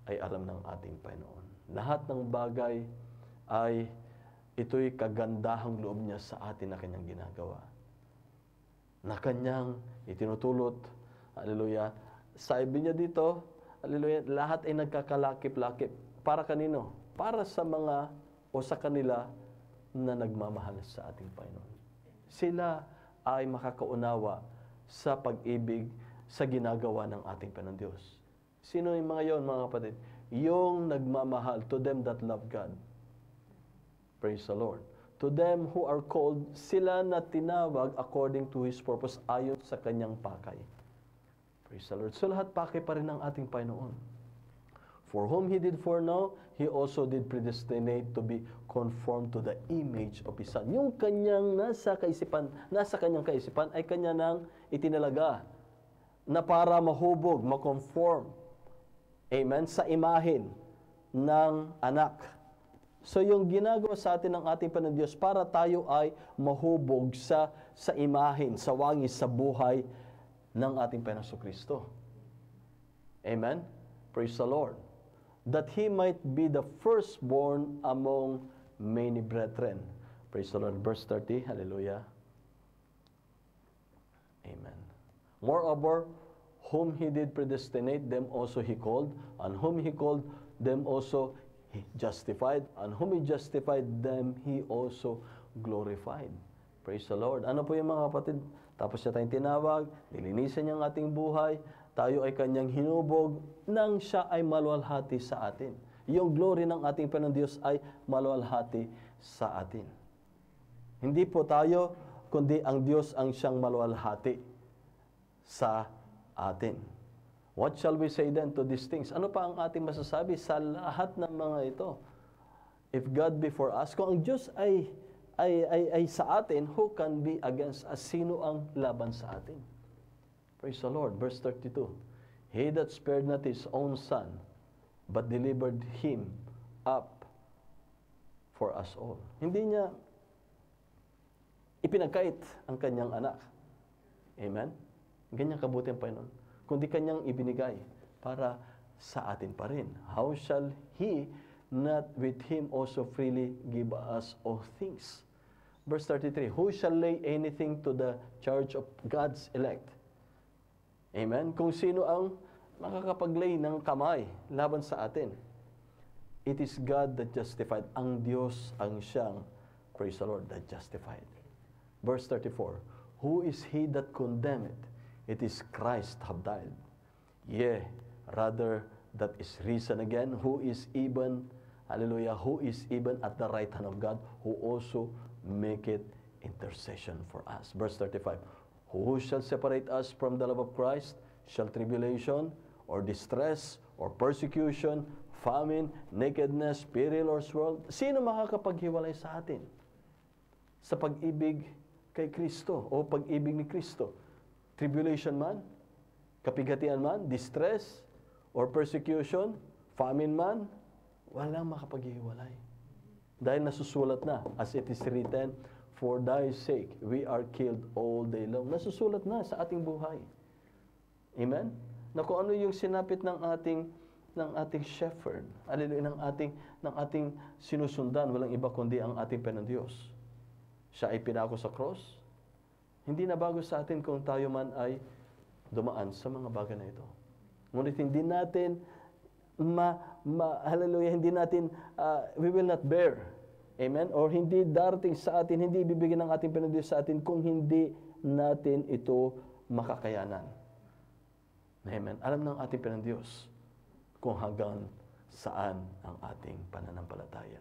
ay alam ng ating Panginoon. Lahat ng bagay ay ito'y kagandahang loob niya sa atin na kanyang ginagawa. Na kanyang itinutulot, hallelujah. Sabi niya dito, hallelujah, lahat ay nagkakalakip-lakip. Para kanino? Para sa mga o sa kanila na nagmamahal sa ating Panginoon. Sila ay makakaunawa sa pag-ibig sa ginagawa ng ating Panginoon Diyos. Sino yung mga yon, mga kapatid? Yung nagmamahal, to them that love God. Praise the Lord. To them who are called, sila na tinawag according to His purpose, ayon sa kanyang pakay. Praise the Lord. So lahat pakay pa rin ng ating Panginoon. For whom He did foreknow, He also did predestinate to be conformed to the image of His Son. Yung kanyang nasa kanyang kaisipan ay kanya nang itinalaga na para mahubog, makonform, amen, sa imahin ng anak. So yung ginagawa sa atin ng ating Panginoon Diyos para tayo ay mahubog sa imahin, sa wangis, sa buhay ng ating Panginoon Kristo. Amen? Praise the Lord. That He might be the firstborn among many brethren. Praise the Lord. Verse 30, hallelujah. Amen. Moreover, whom He did predestinate, them also He called, and whom He called, them also He justified, and whom He justified, them He also glorified. Praise the Lord. Ano po yung mga kapatid? Tapos siya tayong tinawag, nilinisan niya ang ating buhay, tayo ay kanyang hinubog nang siya ay maluwalhati sa atin. Yung glory ng ating Panginoon Diyos ay maluwalhati sa atin. Hindi po tayo, kundi ang Diyos ang siyang maluwalhati sa atin. What shall we say then to these things? Ano pa ang ating masasabi sa lahat ng mga ito? If God be for us, kung ang Diyos ay sa atin, who can be against us? Sino ang laban sa atin? Praise the Lord. Verse 32. He that spared not His own Son, but delivered Him up for us all. Hindi niya ipinagkait ang kanyang anak. Amen? Ganyan kabuti ang Panginoon. Kundi kanyang ibinigay para sa atin pa rin. How shall He not with Him also freely give us all things? Verse 33. Who shall lay anything to the charge of God's elect? Amen? Kung sino ang makakapaglay ng kamay laban sa atin. It is God that justified. Ang Diyos ang siyang, praise the Lord, that justified. Verse 34. Who is He that condemned? It is Christ have died. Yea, rather that is risen again, who is even, hallelujah, who is even at the right hand of God, who also maketh intercession for us. Verse 35. Who shall separate us from the love of Christ? Shall tribulation, or distress, or persecution, famine, nakedness, peril, or sword? Sino makakapaghiwalay sa atin? Sa pag-ibig kay Kristo, o pag-ibig ni Kristo? Tribulation man, kapigatian man, distress, or persecution, famine man, walang makapaghiwalay. Dahil nasusulat na, as it is written, for thy sake, we are killed all day long. Nasusulat na sa ating buhay. Amen? Na kung ano yung sinapit ng ating shepherd, ng ating sinusundan, walang iba kundi ang ating Panginoon Diyos. Siya ay pinako sa cross. Hindi na bago sa atin kung tayo man ay dumaan sa mga bagay na ito. Ngunit hindi natin hallelujah, hindi natin, we will not bear. Amen? Or hindi darating sa atin, hindi ibibigay ng ating Panginoon Diyos sa atin kung hindi natin ito makakayanan. Amen? Alam ng ating Panginoon Diyos kung hanggang saan ang ating pananampalataya.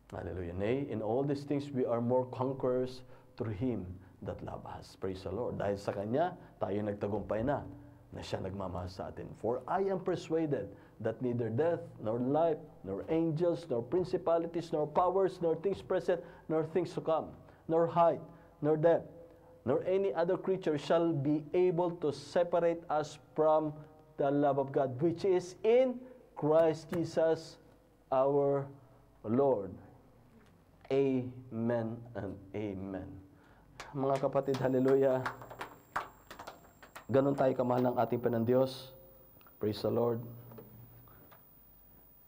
Hallelujah. Nay, in all these things we are more conquerors through Him that love us. Praise the Lord. Dahil sa Kanya, tayo nagtagumpay na. na siya nagmamahal sa atin. For I am persuaded that neither death, nor life, nor angels, nor principalities, nor powers, nor things present, nor things to come, nor height, nor depth, nor any other creature shall be able to separate us from the love of God, which is in Christ Jesus our Lord. Amen and amen. Mga kapatid, hallelujah. Ganon tayo kamahal ng ating Panginoon Diyos. Praise the Lord.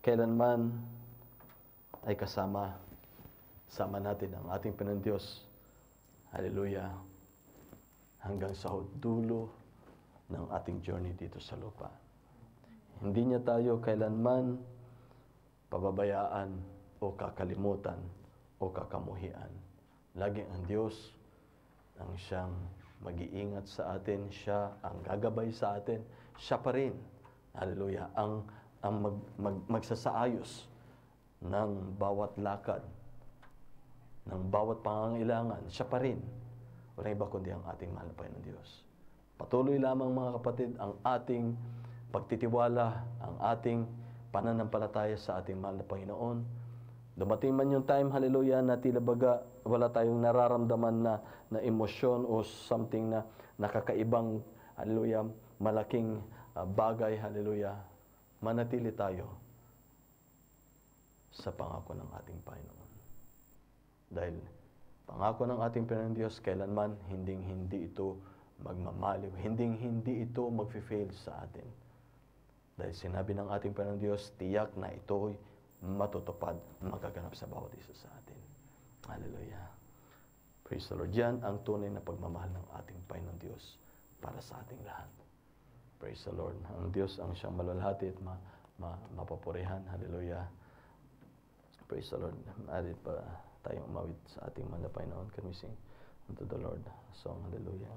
Kailanman ay sama natin ang ating Panginoon Diyos. Hallelujah. Hanggang sa dulo ng ating journey dito sa lupa. Hindi niya tayo kailanman pababayaan o kakalimutan o kakamuhian. Lagi ang Diyos ang siyang mag-iingat sa atin, siya ang gagabay sa atin, siya pa rin, hallelujah, ang magsasaayos ng bawat lakad, ng bawat pangangailangan, siya pa rin. Walang iba kundi ang ating mahal na Panginoon Diyos. Patuloy lamang mga kapatid ang ating pagtitiwala, ang ating pananampalataya sa ating mahal na Panginoon. Dumating man yung time, hallelujah, na tila baga wala tayong nararamdaman na emosyon o something na nakakaibang, hallelujah, malaking bagay, hallelujah, manatili tayo sa pangako ng ating Panginoon. Dahil pangako ng ating Panginoon Diyos, kailanman hindi ito magmamaliw, hindi ito magfi-fail sa atin. Dahil sinabi ng ating Panginoon Diyos, tiyak na ito'y matutupad, magaganap sa bawat isa sa atin. Hallelujah. Praise the Lord. Yan ang tunay na pagmamahal ng ating Panginoon Diyos para sa ating lahat. Praise the Lord. Ang Diyos ang siyang malalhati at mapapurihan. Hallelujah. Praise the Lord. Arit pa tayong umawit sa ating mahal na Panginoon. Can we sing unto the Lord a song? Hallelujah.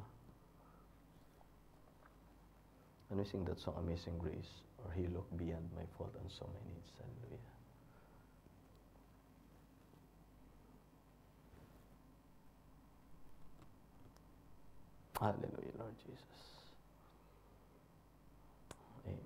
Can we sing that song, Amazing Grace? Or He looked beyond my fault and saw my needs. Hallelujah. Hallelujah, Lord Jesus. Amen.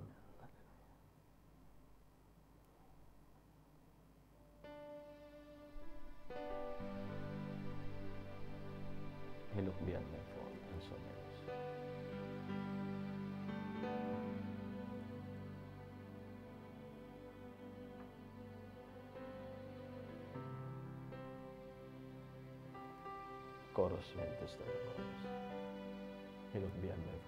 He looked beyond my fault and saw my needs. Chorus, we have to start the chorus. He looked beyond my fault.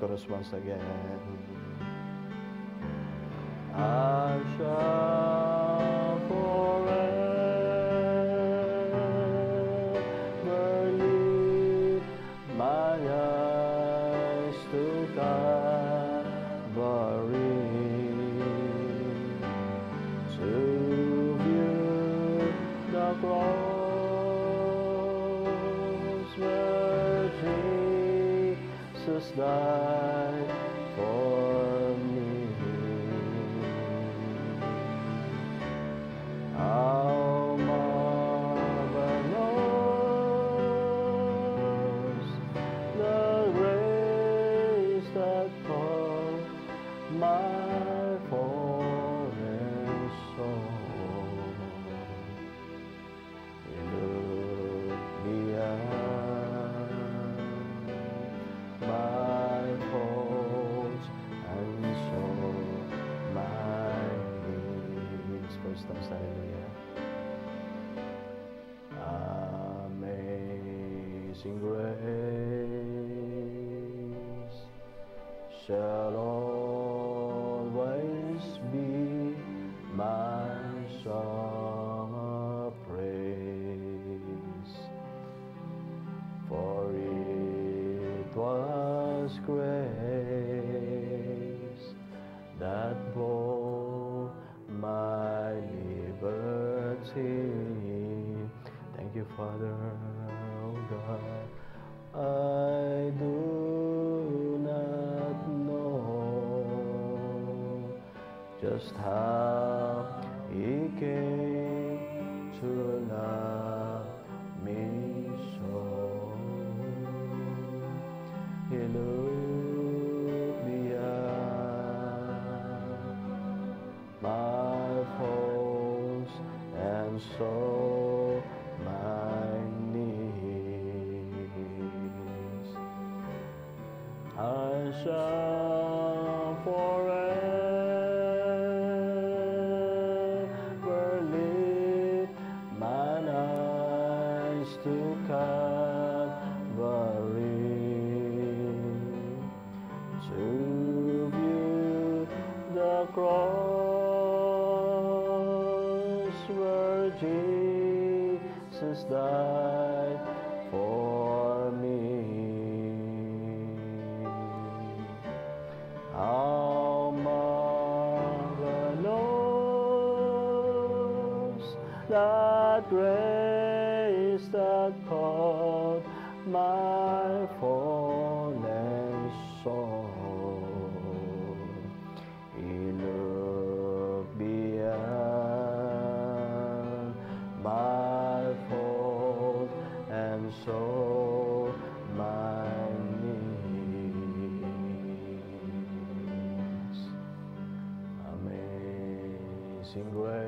Chorus once again. I shall forever lift my eyes to Calvary to view the cross where Jesus died for me. How marvelous the grace that called my fallen soul. He looked beyond my faults and saw my needs. First time, hallelujah. Amazing grace shall always be my song of praise, for it was grace that bought my liberty. Thank you, Father, oh God. I do not know just how He came to love me so. He looked beyond my faults and saw my needs. I shall forever lift mine eyes to Calvary to view the cross where Jesus died for me. How marvelous that grace that called my fallen soul. He looked beyond my fault and saw my needs. Amazing grace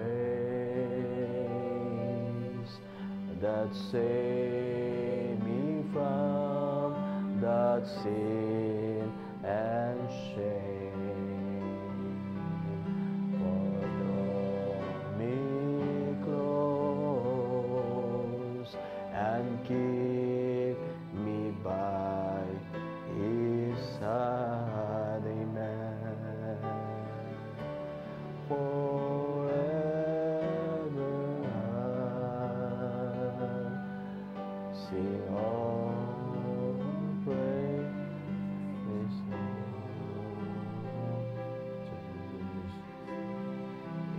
that saved me from that sin and shame. Follow me close and keep me by His side, amen. Forever I sing all praise His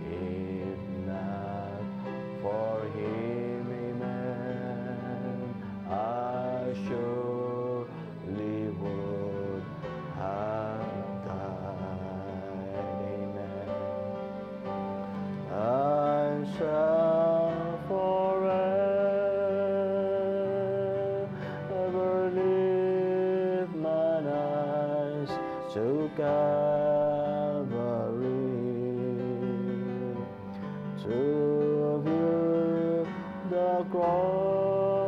if not for Him, amen, I surely would have died, amen. I shall forever lift mine eyes to Calvary to view the cross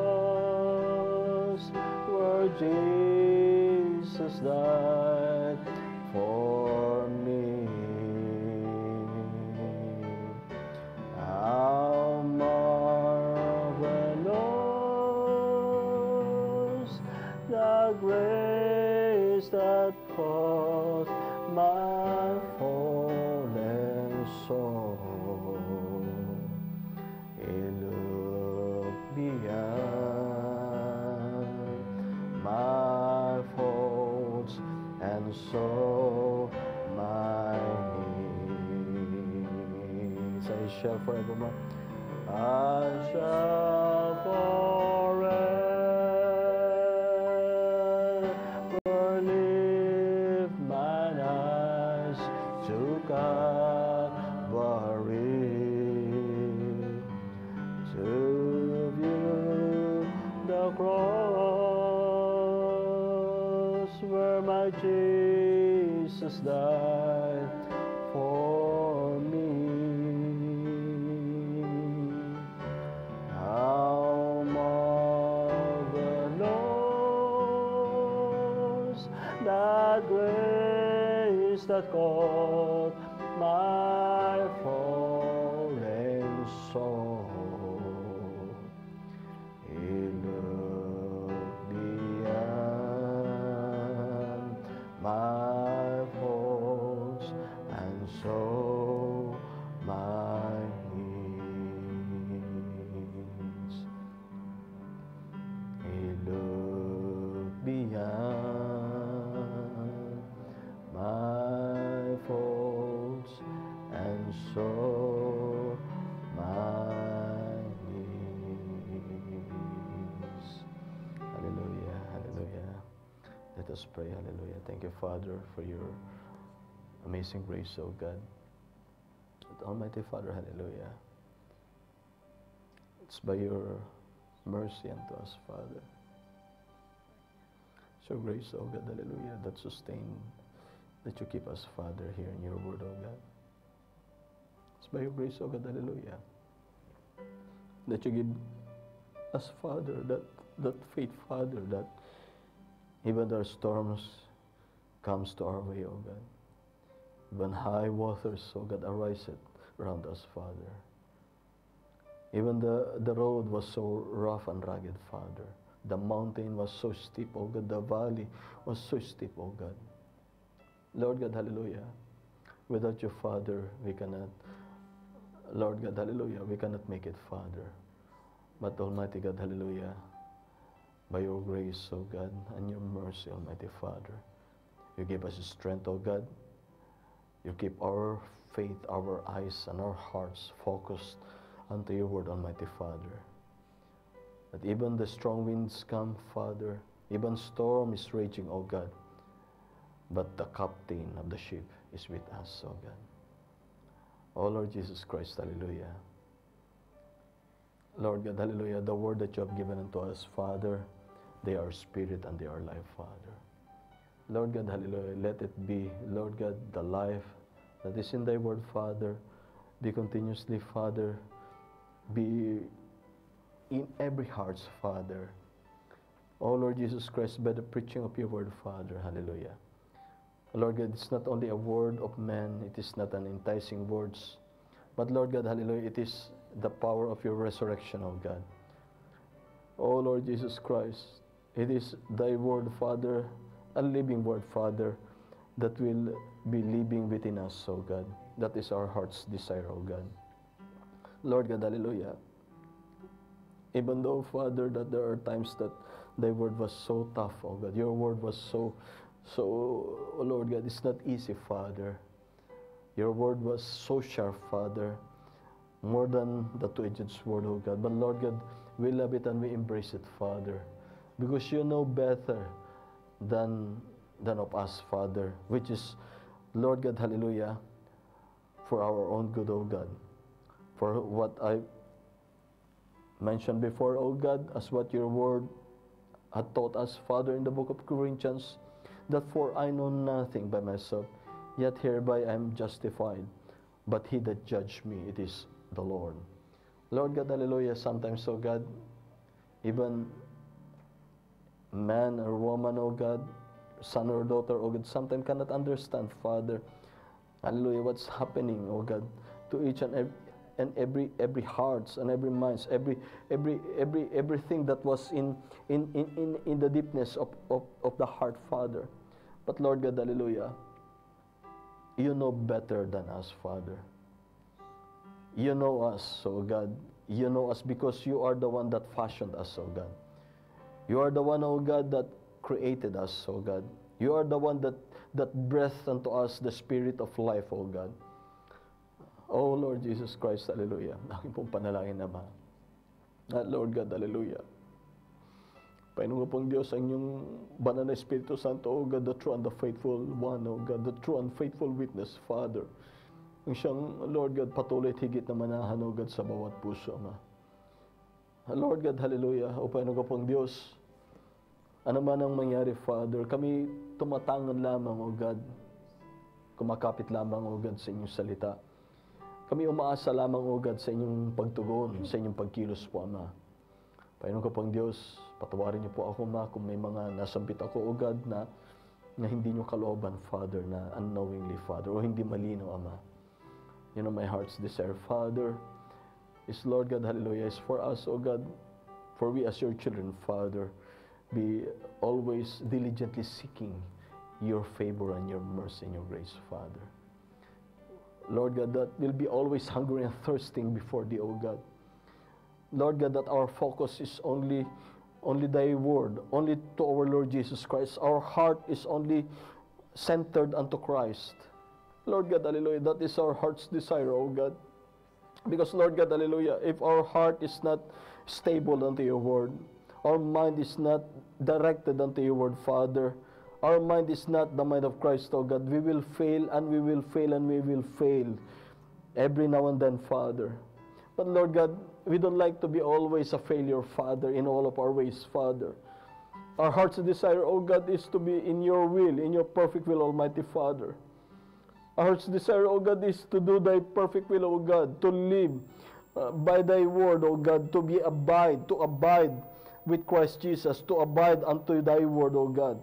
where Jesus died for me. How marvelous the grace that caused my fallen soul. He looked beyond my faults and so my needs. I shall forevermore, I shall forever lift mine eyes to Calvary, to view the cross where my Jesus died for me. How marvelous that grace that caught my fallen soul. He looked beyond my faults and saw my needs. He looked beyond my faults and saw my needs. Hallelujah, hallelujah. Let us pray, hallelujah. Thank you, Father, for your amazing grace, O God. Almighty Father, hallelujah. It's by your mercy unto us, Father. It's your grace, O God, hallelujah, that that you keep us, Father, here in your word, O God. It's by your grace, O God, hallelujah, that you give us, Father, that faith, Father, that even our storms comes to our way, O God. When high waters, O God, arise around us, Father. Even the road was so rough and rugged, Father. The mountain was so steep, O God. The valley was so steep, O God. Lord God, hallelujah. Without you, Father, we cannot, Lord God, hallelujah, we cannot make it, Father. But Almighty God, hallelujah, by your grace, O God, and your mercy, Almighty Father, you give us strength, O God. You keep our faith, our eyes, and our hearts focused unto your word, Almighty Father. That even the strong winds come, Father, even storm is raging, O God, but the captain of the ship is with us, O God. O Lord Jesus Christ, hallelujah. Lord God, hallelujah, the word that you have given unto us, Father, they are spirit and they are life, Father. Lord God, hallelujah, let it be, Lord God, the life that is in thy word, Father, be continuously, Father, be in every heart, Father. O Lord Jesus Christ, by the preaching of your word, Father, hallelujah. Lord God, it's not only a word of man, it is not an enticing words, but Lord God, hallelujah, it is the power of your resurrection, O God. O Lord Jesus Christ, it is thy word, Father, a living word, Father, that will be living within us, O God. That is our heart's desire, O God. Lord God, hallelujah. Even though, Father, that there are times that thy word was so tough, O God, your word was so, oh Lord God, it's not easy, Father. Your word was so sharp, Father, more than the two-edged sword, O God. But Lord God, we love it and we embrace it, Father, because you know better than of us, Father, which is, Lord God, hallelujah, for our own good, O God. For what I mentioned before, O God, as what your word had taught us, Father, in the book of Corinthians, that for I know nothing by myself, yet hereby I am justified. But he that judged me, it is the Lord. Lord God, hallelujah, sometimes, O God, even man or woman, O God, son or daughter, O God, sometimes cannot understand, Father, hallelujah, what's happening, O God, to each and every hearts and every minds, everything that was in the deepness of the heart, Father. But Lord God, hallelujah, you know better than us, Father. You know us, O God. You know us because you are the one that fashioned us, O God. You are the one, O God, that created us, O God. You are the one that breath unto us the spirit of life, O God. O Lord Jesus Christ, hallelujah. Aking pong panalangin, Ama. At Lord God, hallelujah. Panginoon pong Diyos, ang inyong banal na Espiritu Santo, O God, the true and the faithful one, O God, the true and faithful witness, Father. Ang siyang, Lord God, patuloy at higit na manahan, O God, sa bawat puso, Ama. Lord God, hallelujah. O Panginoon pong Diyos, ano man ang mangyari, Father, kami tumatangan lamang, O God, kumakapit lamang, O God, sa inyong salita. Kami umaasa lamang, O God, sa inyong pagtugon, sa inyong pagkilos po, Ama. Panginoon ko pong Diyos, patawarin niyo po ako, Ma, kung may mga nasambit ako, O God, na hindi niyo kalooban, Father, na unknowingly, Father, o hindi malinaw, Ama. You know, my heart's desire, Father, is, Lord God, hallelujah, is for us, O God, for we as your children, Father, be always diligently seeking your favor and your mercy and your grace, Father. Lord God, that will be always hungry and thirsting before thee, O God. Lord God, that our focus is only thy word, only to our Lord Jesus Christ. Our heart is only centered unto Christ. Lord God, hallelujah, that is our heart's desire, O God. Because, Lord God, hallelujah, if our heart is not stable unto your word, our mind is not directed unto your word, Father, our mind is not the mind of Christ, O God, we will fail and we will fail and we will fail every now and then, Father. But, Lord God, we don't like to be always a failure, Father, in all of our ways, Father. Our heart's desire, O God, is to be in your will, in your perfect will, Almighty Father. Our heart's desire, O God, is to do thy perfect will, O God, to live by thy word, O God, to abide with Christ Jesus, to abide unto thy word, O God.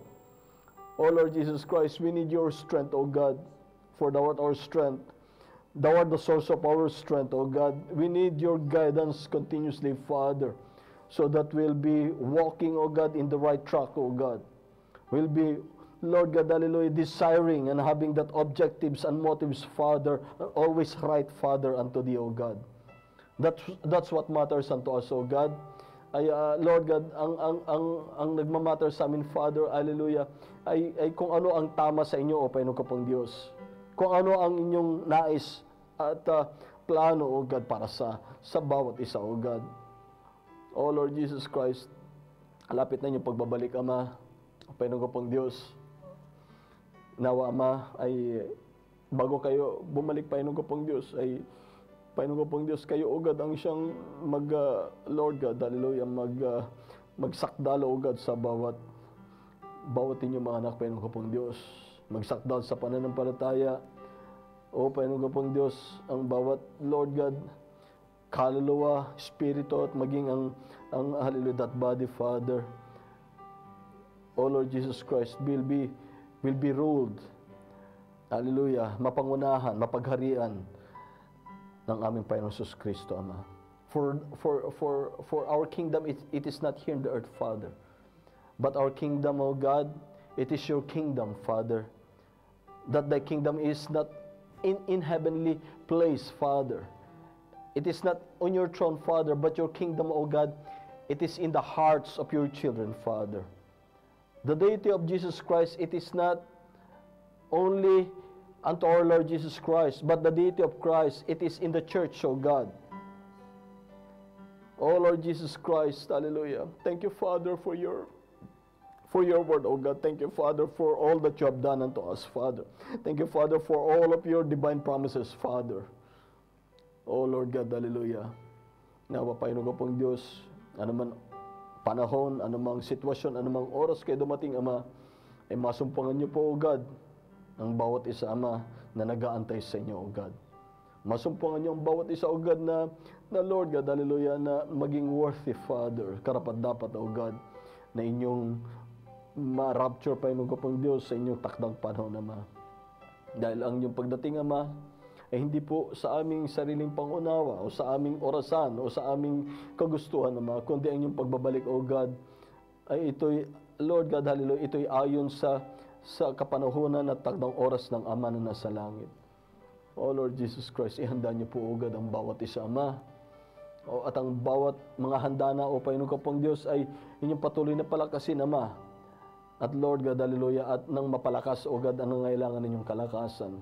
O Lord Jesus Christ, we need your strength, O God, for thou art our strength. Thou art the source of our strength, O God. We need your guidance continuously, Father, so that we'll be walking, O God, in the right track, O God. We'll be, Lord God, hallelujah, desiring and having that objectives and motives, Father, always right, Father, unto thee, O God. That's what matters unto us, O God. Ay, Lord God, ang nagmamatter sa amin, Father, hallelujah, ay kung ano ang tama sa inyo, O Panginoon ko pong Diyos. Kung ano ang inyong nais at plano, O God, para sa bawat isa, O God. O Lord Jesus Christ, lapit na inyong pagbabalik, Ama. Panginoon ko pong Diyos, nawa, Ama, ay bago kayo bumalik, Panginoon ko pong Diyos, ay Panginoon ko pong Diyos, kayo, O God, ang siyang Lord God, hallelujah, magsakdalo, O God, sa bawat inyong mga anak, Panginoon ko pong Diyos. Magsakdal sa pananampalataya. O Panginoon ko pong Diyos, ang bawat, Lord God, kaluluwa, spirito, at maging ang hallelujah, that body, Father. O Lord Jesus Christ, will be ruled, hallelujah, mapangunahan, mapagharian ng aming Panginoon Jesus Kristo, Ama. For our kingdom, it is not here in the earth, Father. But our kingdom, O God, it is your kingdom, Father. That thy kingdom is not in heavenly place, Father. It is not on your throne, Father, but your kingdom, O God, it is in the hearts of your children, Father. The deity of Jesus Christ, it is not only unto our Lord Jesus Christ, but the deity of Christ, it is in the church, O God. O Lord Jesus Christ, hallelujah. Thank you, Father, for your word, O God. Thank you, Father, for all that you have done unto us, Father. Thank you, Father, for all of your divine promises, Father. O Lord God, hallelujah. Nawa, Panginoon ko pong Diyos, anuman panahon, anumang sitwasyon, anumang oras kayo dumating, Ama, ay masumpungan niyo po, O God, ang bawat isa, Ama, na nag-aantay sa inyo, O God. Masumpungan niyo ang bawat isa, O God, na Lord God, hallelujah, na maging worthy, Father, karapat-dapat, O God, na inyong ma-rapture, Panginoon ko pong Diyos, sa inyong takdang panahon, Ama. Dahil ang inyong pagdating, Ama, ay hindi po sa aming sariling pangunawa, o sa aming orasan, o sa aming kagustuhan, Ama, kundi ang inyong pagbabalik, O God, ay ito'y, Lord God, hallelujah, ito'y ayon sa kapanahunan at takdang oras ng Ama na nasa langit. O Lord Jesus Christ, ihanda niyo po, O God, ang bawat isa, Ama. At ang bawat mga handa na, O Panginoon ko pong Diyos, ay inyong patuloy na palakasin, Ama. At Lord God, hallelujah, at nang mapalakas, O God, ang nangailangan ninyong kalakasan.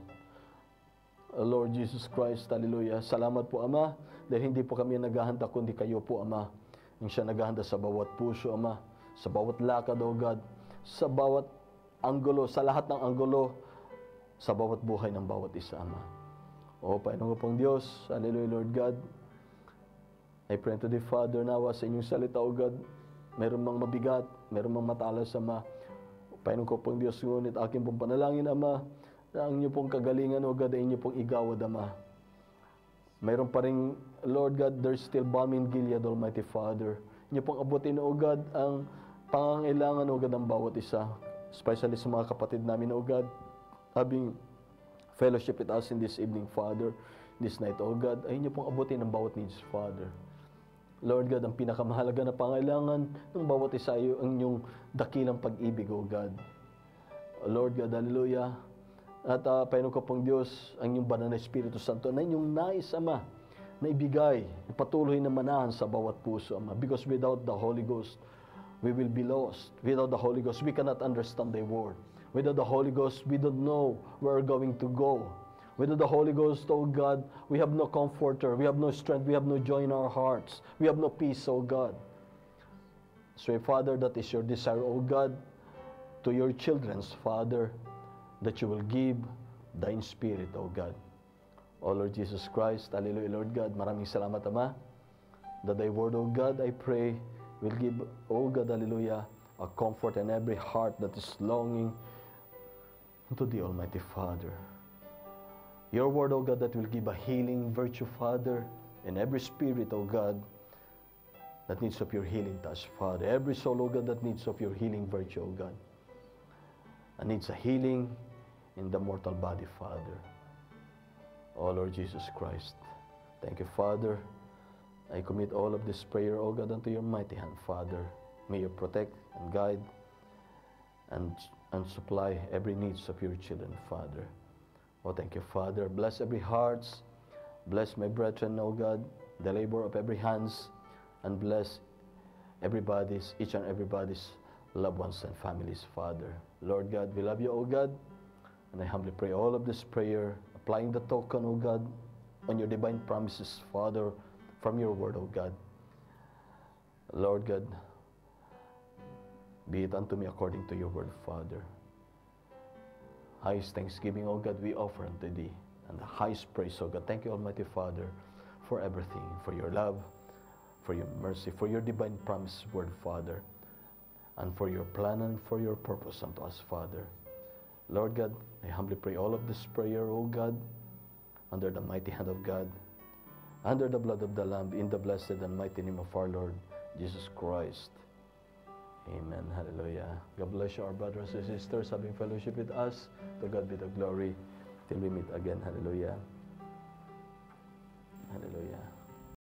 O Lord Jesus Christ, hallelujah. Salamat po, Ama, dahil hindi po kami naghahanda, kundi kayo po, Ama. Yung siya naghahanda sa bawat puso, Ama, sa bawat lakad, O God, sa bawat anggulo, sa lahat ng anggulo, sa bawat buhay ng bawat isa, Ama. O Panginoon pong Diyos, hallelujah, Lord God, I pray to the Father, nawa sa inyong salita, O God, meron mang mabigat, meron mang matalas, Ama. Panginoon ko pong Diyos, ngunit aking pong panalangin, Ama, na ang inyo pong kagalingan, O God, ay inyo pong igawad, Ama. Mayroon pa rin, Lord God, there's still balm in Gilead, Almighty Father. Inyo pong abutin, O God, ang pangangailangan, O God, ng bawat isa. Especially sa mga kapatid namin, O God, having fellowship with us in this evening, Father, this night, O God, ay inyo pong abutin ang bawat needs, Father. Lord God, ang pinakamahalaga na pangailangan ng bawat isa ay ang inyong dakilang pag-ibig, O God. Lord God, hallelujah. At Panginoon ko pong Diyos, ang inyong banal na Espiritu Santo na inyong nais, Ama, na ibigay, patuloy na manahan sa bawat puso, Ama. Because without the Holy Ghost, we will be lost. Without the Holy Ghost, we cannot understand Thy Word. Without the Holy Ghost, we don't know where we're going to go. Without the Holy Ghost, oh God, we have no comforter, we have no strength, we have no joy in our hearts, we have no peace, oh God. So, Father, that is your desire, oh God, to your children's Father, that you will give Thine Spirit, oh God. O Lord Jesus Christ, hallelujah, Lord God, maraming salamat, Ama, that Thy Word, oh God, I pray, will give, oh God, hallelujah, a comfort in every heart that is longing unto the Almighty Father. Your Word, oh God, that will give a healing virtue, Father, in every spirit, oh God, that needs of your healing touch, Father. Every soul, oh God, that needs of your healing virtue, oh God, and needs a healing in the mortal body, Father. Oh Lord Jesus Christ, thank you, Father. I commit all of this prayer, O God, unto your mighty hand, Father. May you protect and guide and supply every needs of your children, Father. Oh, thank you, Father. Bless every heart. Bless my brethren, O God, the labor of every hands, and bless everybody's, each and everybody's loved ones and families, Father. Lord God, we love you, O God, and I humbly pray all of this prayer, applying the token, O God, on your divine promises, Father, from your word, O God. Lord God, be it unto me according to your word, Father. Highest thanksgiving, O God, we offer unto thee, and the highest praise, O God. Thank you, Almighty Father, for everything, for your love, for your mercy, for your divine promise, word, Father, and for your plan and for your purpose unto us, Father. Lord God, I humbly pray all of this prayer, O God, under the mighty hand of God, under the blood of the Lamb, in the blessed and mighty name of our Lord Jesus Christ. Amen. Hallelujah. God bless you, our brothers and sisters, having fellowship with us. To God be the glory till we meet again. Hallelujah.